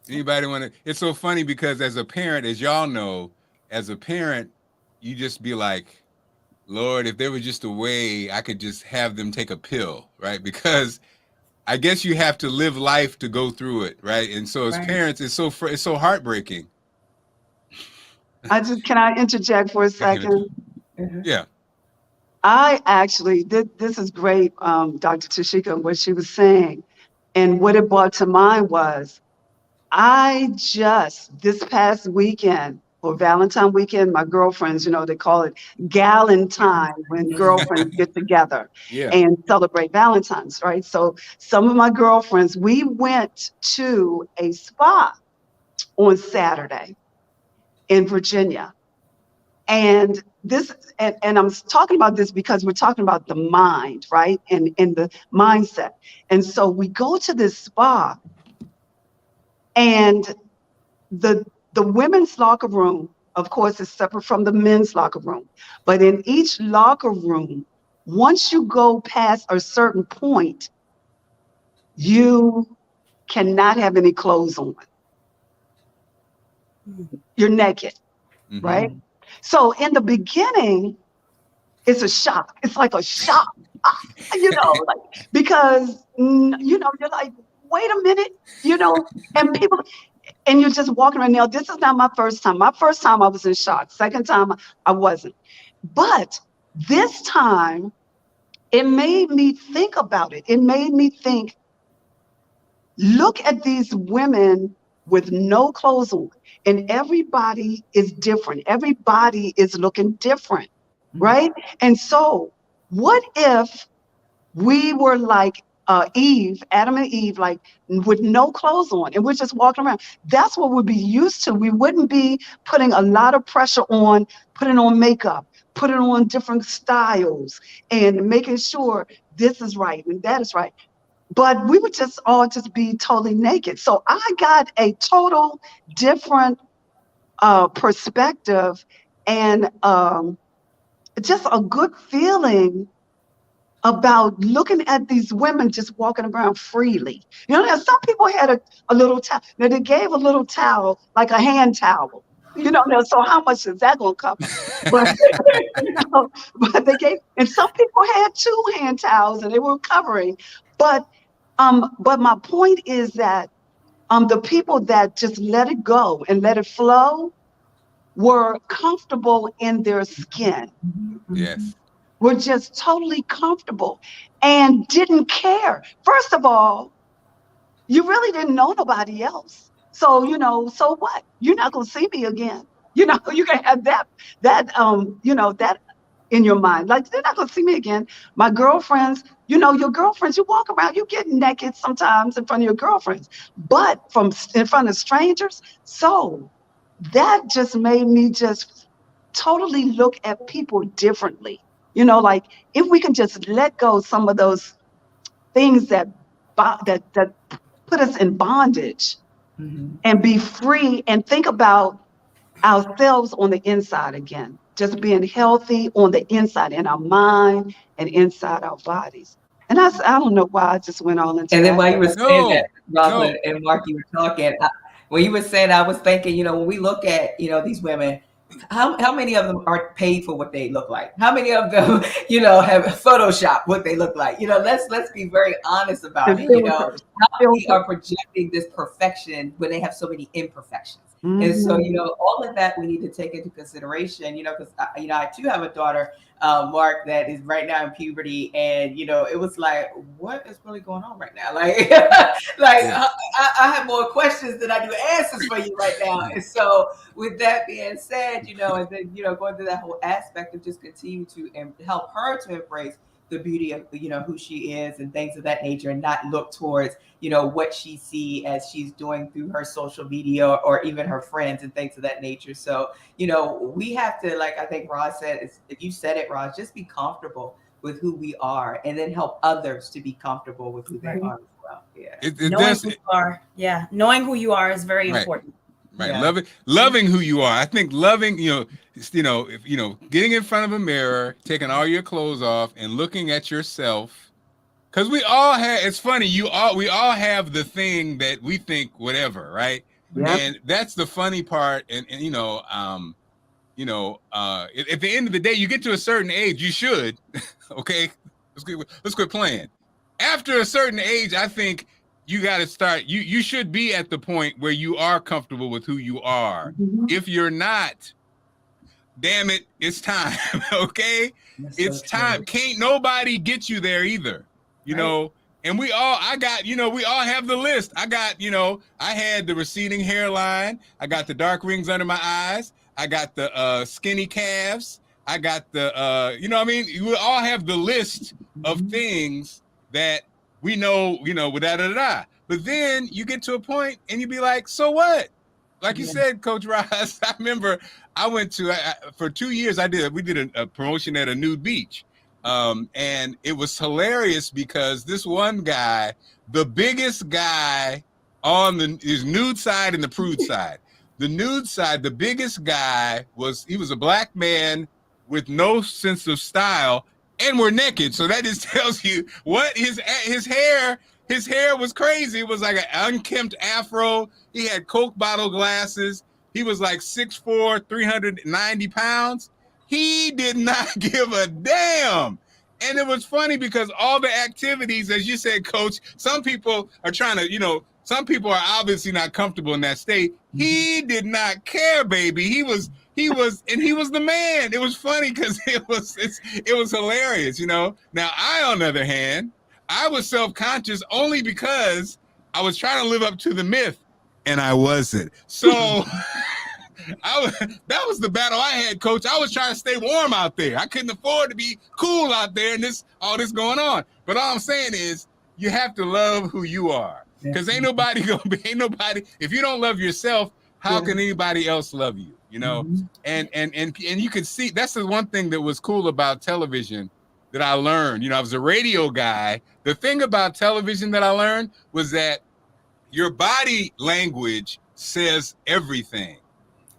Anybody want to? It's so funny because as a parent, as y'all know, as a parent, you just be like, Lord, if there was just a way I could just have them take a pill, right? Because I guess you have to live life to go through it, right? And so as parents, it's so heartbreaking. Can I interject for a second? Yeah. I actually, this is great, Dr. Tashika, what she was saying. And what it brought to mind was, this past weekend, for Valentine weekend, my girlfriends, they call it Galentine when girlfriends get together and celebrate Valentine's, right? So some of my girlfriends, we went to a spa on Saturday in Virginia. And I'm talking about this because we're talking about the mind, right? And the mindset. And so we go to this spa, and the women's locker room, of course, is separate from the men's locker room. But in each locker room, once you go past a certain point, you cannot have any clothes on. You're naked, right? So in the beginning, it's a shock. It's like a shock, because, you're like, wait a minute, and people, and you're just walking around. Now, this is not my first time. My first time I was in shock. Second time I wasn't. But this time, it made me think about it. It made me think, look at these women with no clothes on, and everybody is different. Everybody is looking different, right? And so, what if we were like Eve, Adam and Eve, like with no clothes on, and we're just walking around? That's what we'd be used to. We wouldn't be putting a lot of pressure on putting on makeup, putting on different styles, and making sure this is right and that is right. But we would just all just be totally naked. So I got a total different perspective, and just a good feeling about looking at these women just walking around freely. Now some people had a little towel. Now they gave a little towel, like a hand towel. Now, so how much is that gonna cover? But but they gave, and some people had 2 hand towels and they were covering. But my point is that the people that just let it go and let it flow were comfortable in their skin. Yes. Were just totally comfortable and didn't care. First of all, you really didn't know nobody else. So, so what? You're not going to see me again. You can have that in your mind. Like, they're not going to see me again. My girlfriends, your girlfriends, you walk around, you get naked sometimes in front of your girlfriends, but in front of strangers. So that just made me just totally look at people differently. Like, if we can just let go some of those things that put us in bondage, and be free and think about ourselves on the inside again, just being healthy on the inside, in our mind and inside our bodies. And I don't know why I just went all into And then that. while you were saying that, Rosalind and Mark, you were talking, when you were saying, I was thinking, when we look at, these women, how many of them are paid for what they look like? How many of them, have Photoshop what they look like? Let's be very honest about it. How many are projecting this perfection when they have so many imperfections? And so, all of that we need to take into consideration, because, I too have a daughter, Mark, that is right now in puberty. And, it was like, what is really going on right now? Like, I have more questions than I do answers for you right now. And so with that being said, and then, going through that whole aspect of just continue to help her to embrace the beauty of, who she is and things of that nature, and not look towards, what she see as she's doing through her social media or even her friends and things of that nature. So, we have to, like I think Roz said, if you said it, Roz, just be comfortable with who we are, and then help others to be comfortable with who they are as well. Yeah. Knowing who you are. Yeah. Knowing who you are is very important. Right. Yeah. Loving who you are. I think loving, getting in front of a mirror, taking all your clothes off and looking at yourself. Cause we all have, it's funny, we all have the thing that we think whatever, right? Yep. And that's the funny part. And at the end of the day, you get to a certain age, you should, okay, let's quit playing. After a certain age, I think you got to start, you should be at the point where you are comfortable with who you are. Mm-hmm. If you're not, damn it, it's time, okay? That's it's so time. Can't nobody get you there either, and we all have the list. I got, I had the receding hairline. I got the dark rings under my eyes. I got the skinny calves. I got the, we all have the list of things that we know, But then you get to a point and you be like, so what? Like you said, Coach Ross, I remember I went to, for 2 years, we did a promotion at a nude beach. And it was hilarious because this one guy, the biggest guy on his nude side and the prude side, the nude side, the biggest guy he was a black man with no sense of style, and we're naked. So that just tells you what his hair was crazy. It was like an unkempt afro. He had Coke bottle glasses. He was like 6'4", 390 pounds. He did not give a damn. And it was funny because all the activities, as you said, Coach, some people are trying to, some people are obviously not comfortable in that state. He did not care, baby. He was the man. It was funny because it was hilarious, Now, I, on the other hand, I was self-conscious only because I was trying to live up to the myth, and I wasn't. So that was the battle I had, Coach. I was trying to stay warm out there. I couldn't afford to be cool out there and all this going on. But all I'm saying is you have to love who you are. Because ain't nobody, if you don't love yourself, how can anybody else love you? And you can see that's the one thing that was cool about television that I learned. I was a radio guy. The thing about television that I learned was that your body language says everything.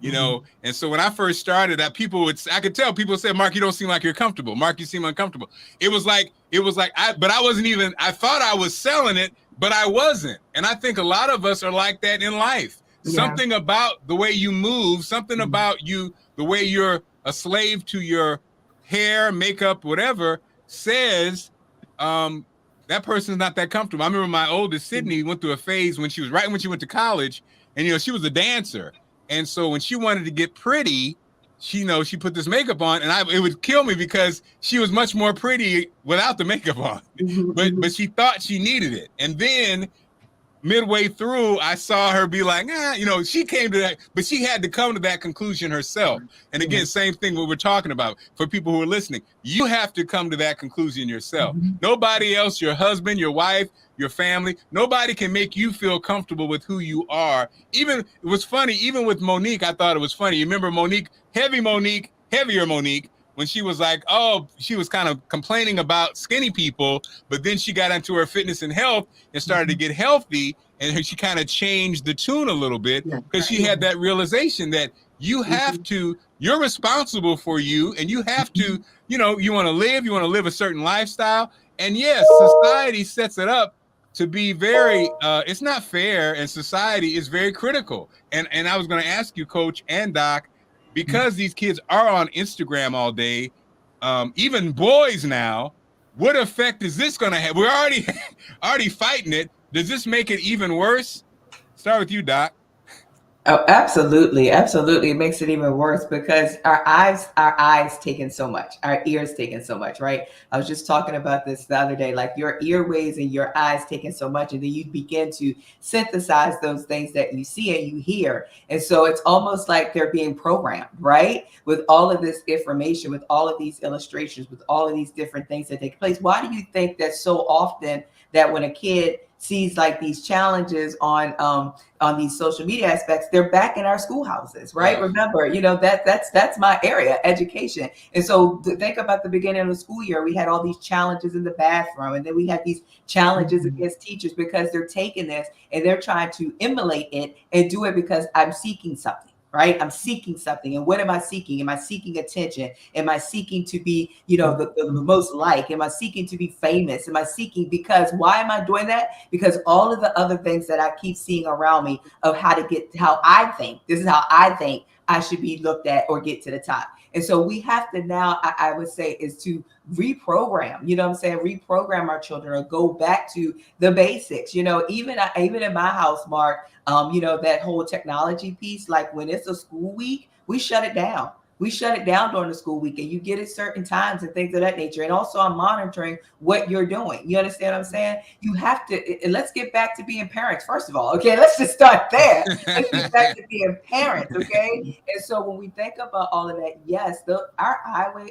And so when I first started, I could tell people said, Mark, you don't seem like you're comfortable. Mark, you seem uncomfortable. It was like, but I wasn't even, I thought I was selling it, but I wasn't. And I think a lot of us are like that in life. Yeah. Something about the way you move, something about you, the way you're a slave to your hair, makeup, whatever, says that person's not that comfortable. I remember my oldest, Sydney, went through a phase when she went to college, and, she was a dancer. And so when she wanted to get pretty, she put this makeup on, and it would kill me because she was much more pretty without the makeup on. But she thought she needed it. And then midway through, I saw her be like, she came to that, but she had to come to that conclusion herself. And again, same thing what we're talking about for people who are listening. You have to come to that conclusion yourself. Nobody else, your husband, your wife, your family, nobody can make you feel comfortable with who you are. It was funny, even with Monique, I thought it was funny. You remember Monique, heavier Monique, when she was like, she was kind of complaining about skinny people, but then she got into her fitness and health and started to get healthy, and she kind of changed the tune a little bit because she had that realization that you have to, you're responsible for you, and you have to, you want to live a certain lifestyle. And yes, society sets it up to be very, it's not fair, and society is very critical. And I was going to ask you, Coach and Doc, because these kids are on Instagram all day, even boys now, what effect is this going to have? We're already fighting it. Does this make it even worse? Start with you, Doc. Oh, absolutely. Absolutely. It makes it even worse because our eyes taking so much, our ears taking so much, right? I was just talking about this the other day, like your earwaves and your eyes taking so much, and then you begin to synthesize those things that you see and you hear. And so it's almost like they're being programmed, right? With all of this information, with all of these illustrations, with all of these different things that take place. Why do you think that so often that when a kid sees like these challenges on these social media aspects, they're back in our schoolhouses, right? Yeah. Remember, that's my area, education. And so think about the beginning of the school year, we had all these challenges in the bathroom, and then we had these challenges against teachers because they're taking this and they're trying to emulate it and do it because I'm seeking something. Right? I'm seeking something. And what am I seeking? Am I seeking attention? Am I seeking to be, the most liked? Am I seeking to be famous? Am I seeking because why am I doing that? Because all of the other things that I keep seeing around me of how I think, this is how I think I should be looked at or get to the top. And so we have to now, I would say, is to reprogram, reprogram our children or go back to the basics, even in my house, Mark, that whole technology piece, like when it's a school week, we shut it down. We shut it down during the school week, and you get at certain times and things of that nature. And also I'm monitoring what you're doing. You understand what I'm saying? You have to, and let's get back to being parents, first of all. Okay, let's just start there. Let's get back to being parents, okay? And so when we think about all of that, yes, our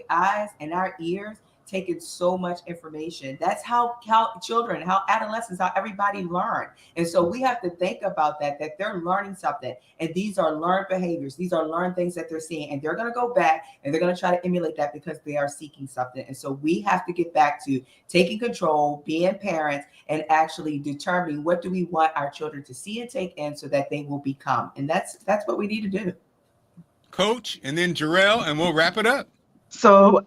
eyes and our ears taking so much information. That's how children, how adolescents, how everybody learn. And so we have to think about that they're learning something. And these are learned behaviors. These are learned things that they're seeing. And they're going to go back and they're going to try to emulate that because they are seeking something. And so we have to get back to taking control, being parents, and actually determining what do we want our children to see and take in so that they will become. And that's what we need to do. Coach, and then Jarrell, and we'll wrap it up. So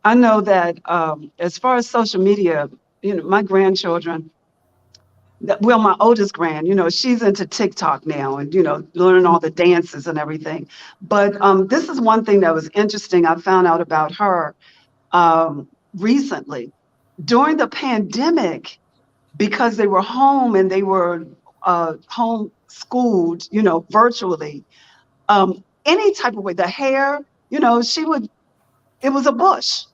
I know that as far as social media, my grandchildren, my oldest grand, she's into TikTok now and, learning all the dances and everything. But this is one thing that was interesting. I found out about her. recently. During the pandemic, because they were home and they were home schooled, virtually, any type of way, the hair, it was a bush.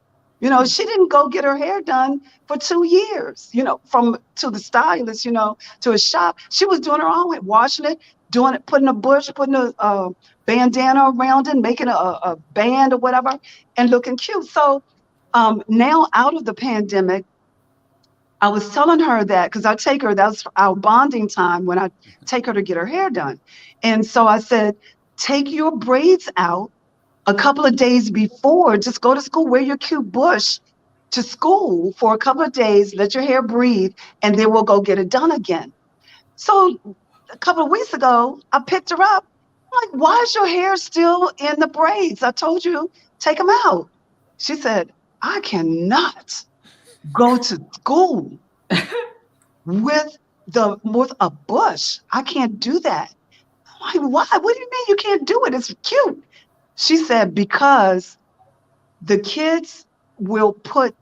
She didn't go get her hair done for 2 years, from to the stylist, to a shop. She was doing her own way, washing it, doing it, putting a bush, putting a bandana around it, making a band or whatever, and looking cute. So now out of the pandemic, I was telling her that because I take her, that's our bonding time when I take her to get her hair done. And so I said, take your braids out a couple of days before, just go to school, wear your cute bush to school for a couple of days, let your hair breathe, and then we'll go get it done again. So a couple of weeks ago, I picked her up. I'm like, why is your hair still in the braids? I told you, take them out. She said, I cannot go to school with a bush. I can't do that. I'm like, why? What do you mean you can't do it? It's cute. She said, because the kids will put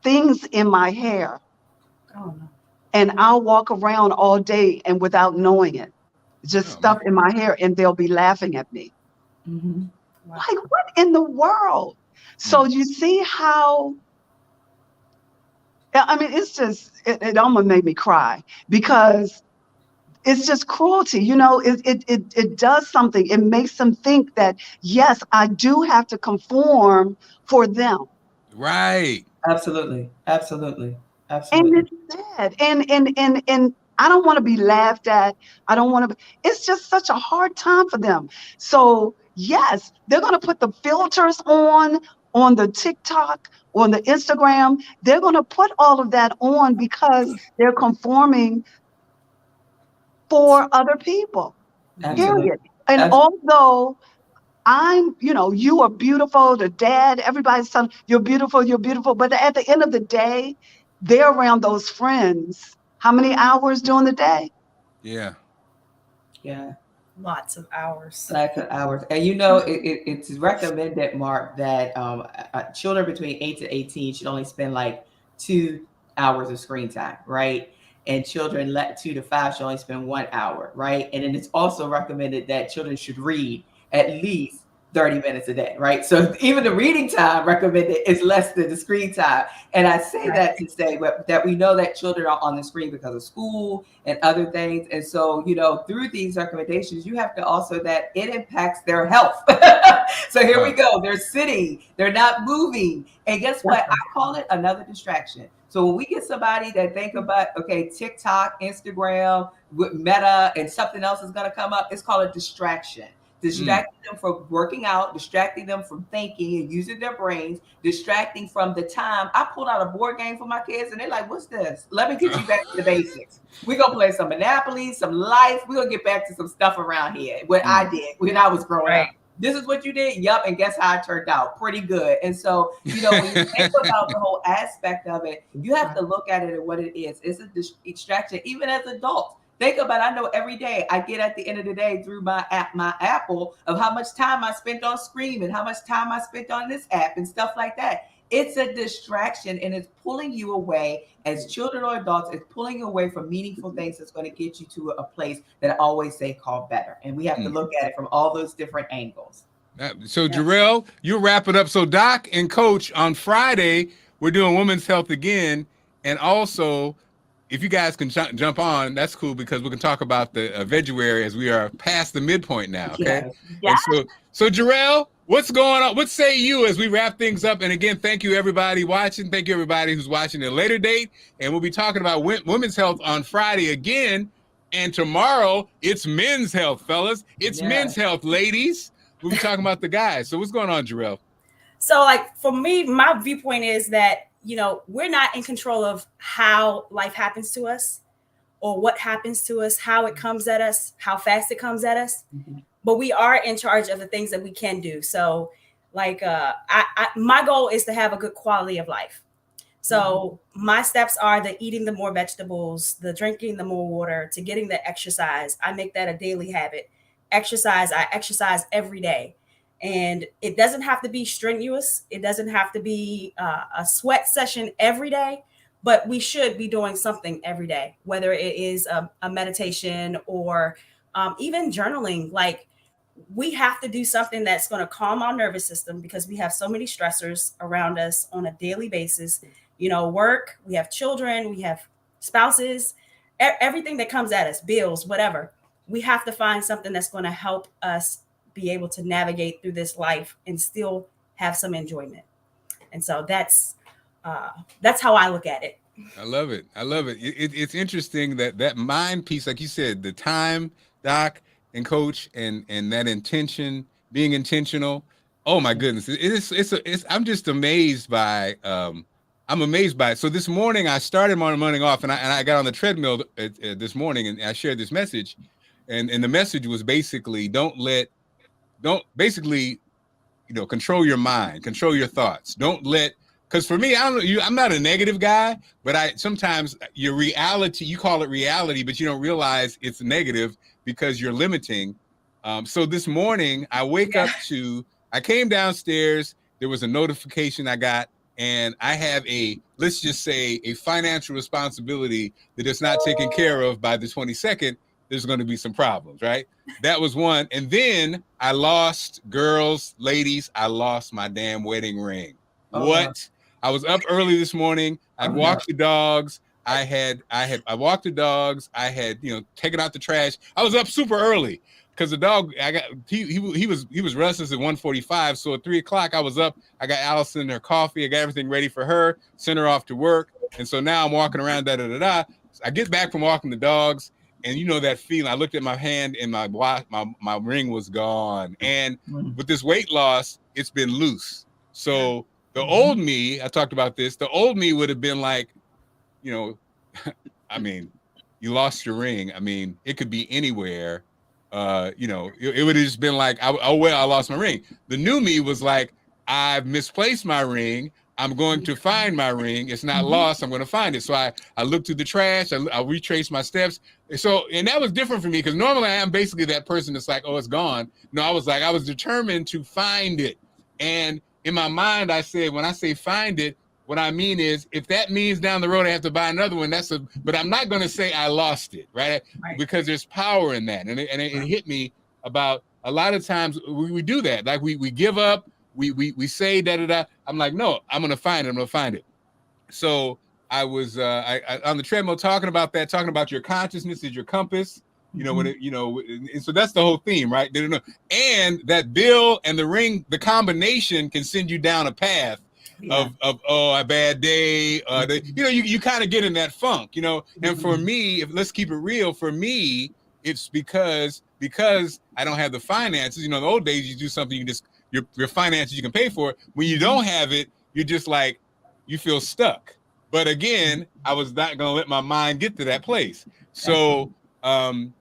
things in my hair. Oh, no. And I'll walk around all day and without knowing it, just stuff in my hair, and they'll be laughing at me. Mm-hmm. Wow. Like, what in the world? So you see how, I mean, it's just, it almost made me cry because it's just cruelty. It does something. It makes them think that, yes, I do have to conform for them. Right. Absolutely. Absolutely. And Absolutely. it's sad. And I don't want to be laughed at. I don't want to it's just such a hard time for them. So yes, they're going to put the filters on the TikTok, on the Instagram. They're going to put all of that on because they're conforming for other people. Absolutely. Period. And Absolutely. although you are beautiful, the dad, everybody's telling you're beautiful. But at the end of the day, they're around those friends. How many hours during the day? Yeah. Yeah. Lots of hours. Lots of hours. And it's recommended, Mark, that children between 8 to 18 should only spend like 2 hours of screen time, right? And children 2 to 5 should only spend 1 hour, right? And then it's also recommended that children should read at least 30 minutes a day, right? So even the reading time recommended is less than the screen time. And I say that to say that we know that children are on the screen because of school and other things. And so, through these recommendations, you have to also that it impacts their health. So here we go. They're sitting, they're not moving. And guess what? I call it another distraction. So when we get somebody that think about, okay, TikTok, Instagram, Meta, and something else is going to come up, it's called a distraction. Distracting them from working out, distracting them from thinking and using their brains, distracting from the time. I pulled out a board game for my kids and they're like, what's this? Let me get you back to the basics. We're going to play some Monopoly, some Life. We're going to get back to some stuff around here. What I did when I was growing up. This is what you did. Yup. And guess how it turned out? Pretty good. And so, when you think about the whole aspect of it, you have to look at it and what it is. It's a distraction, even as adults. Think about it. I know every day I get at the end of the day through my Apple of how much time I spent on Scream and how much time I spent on this app and stuff like that. It's a distraction and it's pulling you away as children or adults. It's pulling you away from meaningful things that's going to get you to a place that I always say called better. And we have to look at it from all those different angles. So Jarrell, you wrap it up. So Doc and Coach, on Friday, we're doing women's health again. And also, if you guys can jump on, that's cool because we can talk about the veguary as we are past the midpoint now. Okay. Yeah. And so Jarrell, what's going on? What say you as we wrap things up? And again, thank you everybody watching. Thank you everybody who's watching at a later date. And we'll be talking about women's health on Friday again. And tomorrow it's men's health, fellas. It's men's health, ladies. We'll be talking about the guys. So what's going on, Jarrell? So like for me, my viewpoint is that we're not in control of how life happens to us or what happens to us, how it comes at us, how fast it comes at us. Mm-hmm. But we are in charge of the things that we can do. So like my goal is to have a good quality of life. So my steps are the eating the more vegetables, the drinking the more water, to getting the exercise. I make that a daily habit. I exercise every day. And it doesn't have to be strenuous. It doesn't have to be a sweat session every day, but we should be doing something every day, whether it is a meditation or even journaling. Like, we have to do something that's going to calm our nervous system because we have so many stressors around us on a daily basis. You know, work, we have children, we have spouses, everything that comes at us, bills, whatever. We have to find something that's going to help us be able to navigate through this life and still have some enjoyment. And so that's how I look at it. I love it. I love it. It's interesting that mind piece, like you said, the time, Doc and Coach, and that intention, being intentional. Oh my goodness, it's I'm just amazed by I'm amazed by it. So this morning I started my morning off, and I got on the treadmill this morning, and I shared this message, and the message was basically don't control your mind, control your thoughts. Don't let, because for me, I'm not a negative guy, but sometimes your reality, you call it reality, but you don't realize it's negative because you're limiting. So this morning I came downstairs, there was a notification I got, and I have let's just say a financial responsibility that is not taken care of by the 22nd. There's going to be some problems, right? That was one. And then I lost, ladies, I lost my damn wedding ring. Oh, what? I was up early this morning. I'd walked the dogs. I walked the dogs. I had, taken out the trash. I was up super early because the dog, he was restless at 1:45. So at 3:00, I was up. I got Allison her coffee. I got everything ready for her, sent her off to work. And so now I'm walking around, I get back from walking the dogs. And you know that feeling. I looked at my hand and my ring was gone. And with this weight loss, it's been loose. So the old me, I talked about this, the old me would have been like, I mean, you lost your ring. I mean, it could be anywhere. It would have just been like, I lost my ring. The new me was like, I've misplaced my ring. I'm going to find my ring. It's not lost. I'm going to find it. So I looked through the trash. I retraced my steps. So, and that was different for me because normally I am basically that person that's like, oh, it's gone. No, I was determined to find it. And in my mind, I said, when I say find it, what I mean is if that means down the road I have to buy another one, but I'm not going to say I lost it, right? Because there's power in that. And it hit me about a lot of times we do that. Like we give up. We say da-da-da. I'm like, no, I'm going to find it. So I was on the treadmill talking about your consciousness is your compass, and so that's the whole theme, right? And that bill and the ring, the combination can send you down a path of a bad day. You kind of get in that funk, and for me, let's keep it real, for me, it's because I don't have the finances. The old days you do something, you just, your finances, you can pay for it. When you don't have it, you're just like, you feel stuck. But again, I was not going to let my mind get to that place. So, I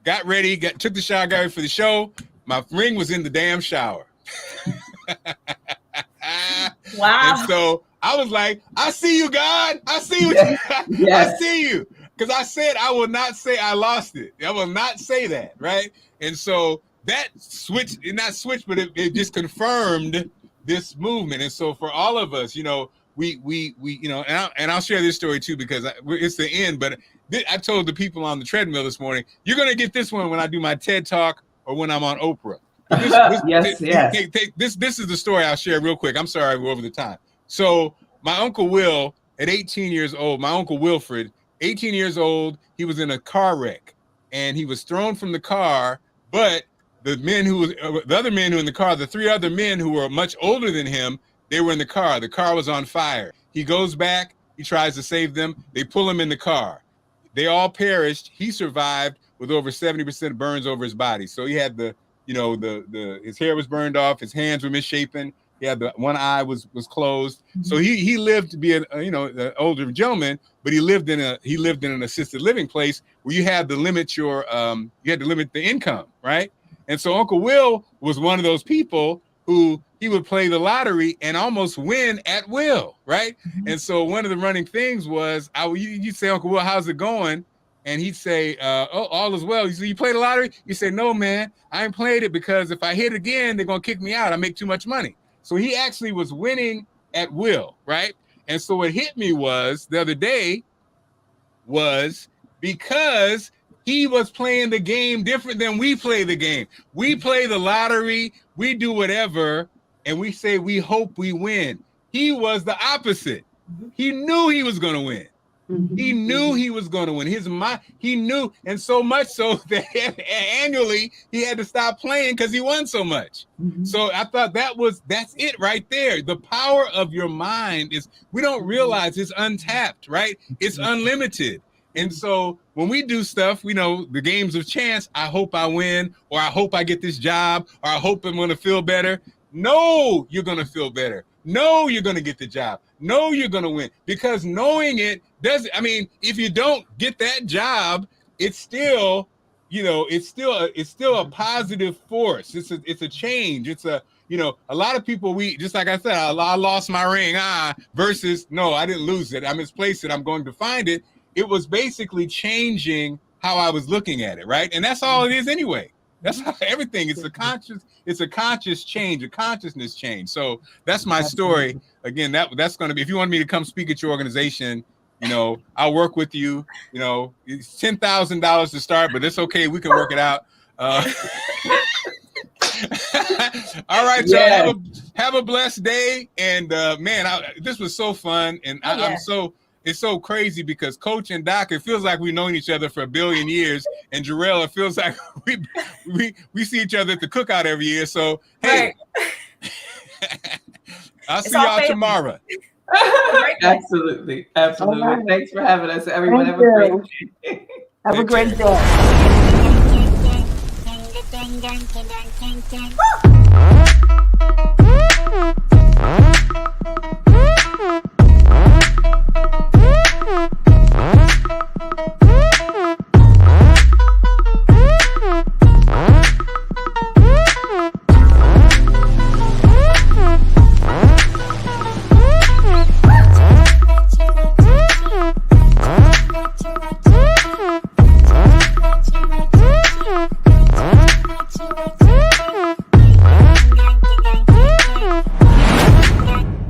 got ready, took the shower, got ready for the show. My ring was in the damn shower. Wow. And so I was like, I see you, God. I see you. Yes. I see you. Because I said I will not say I lost it. I will not say that, right? And so that but it just confirmed this movement. And so for all of us, we and I'll share this story too because it's the end. But I told the people on the treadmill this morning, you're gonna get this one when I do my TED Talk or when I'm on Oprah. This is the story I'll share real quick. I'm sorry we're over the time. So my Uncle Will, at 18 years old, my Uncle Wilfred, 18 years old, he was in a car wreck and he was thrown from the car, but the other men who were in the car, the three other men who were much older than him, they were in the car. The car was on fire. He goes back. He tries to save them. They pull him in the car. They all perished. He survived with over 70% burns over his body. So he had his hair was burned off. His hands were misshapen. He had one eye was closed. So he lived to be an older gentleman, but he lived in an assisted living place where you had to limit the income, right? And so Uncle Will was one of those people who he would play the lottery and almost win at will, right? And so one of the running things was, you'd say, Uncle Will, how's it going? and he'd say, "Oh, all is well." You say, "You played the lottery?" You say, "No, man, I ain't played it because if I hit again, they're gonna kick me out. I make too much money." So he actually was winning at will, right? And so what hit me was the other day was because he was playing the game different than we play the game. We play the lottery, we do whatever, and we say we hope we win. He was the opposite. He knew he was going to win. He knew he was going to win. His mind, he knew, and so much so that annually he had to stop playing because he won so much. So I thought that's it right there. The power of your mind is, we don't realize it's untapped, right? It's unlimited. And so when we do stuff, we know the games of chance, I hope I win, or I hope I get this job, or I hope I'm going to feel better. No, you're going to feel better. No, you're going to get the job. No, you're going to win, because knowing it doesn't, I mean, if you don't get that job, it's still, you know, it's still a positive force. It's a change. It's a, you know, a lot of people, we, just like I said, I lost my ring, versus, no, I didn't lose it. I misplaced it. I'm going to find it. It was basically changing how I was looking at it. Right. And that's all it is anyway. That's how everything. It's a conscious change, a consciousness change. So that's my story. Again, that's going to be, if you want me to come speak at your organization, you know, I'll work with you. You know, it's $10,000 to start, but it's okay. We can work it out. All right, y'all. Have a blessed day. And man, this was so fun. And it's so crazy because Coach and Doc, it feels like we've known each other for a billion years. And Jarrell, it feels like we see each other at the cookout every year. So, hey, I'll see y'all tomorrow. Absolutely. Right. Thanks for having us, everyone. Have a great day. Have a great day.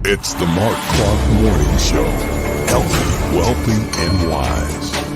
It's the Marc Clarke Morning Show. Healthy, wealthy, and wise.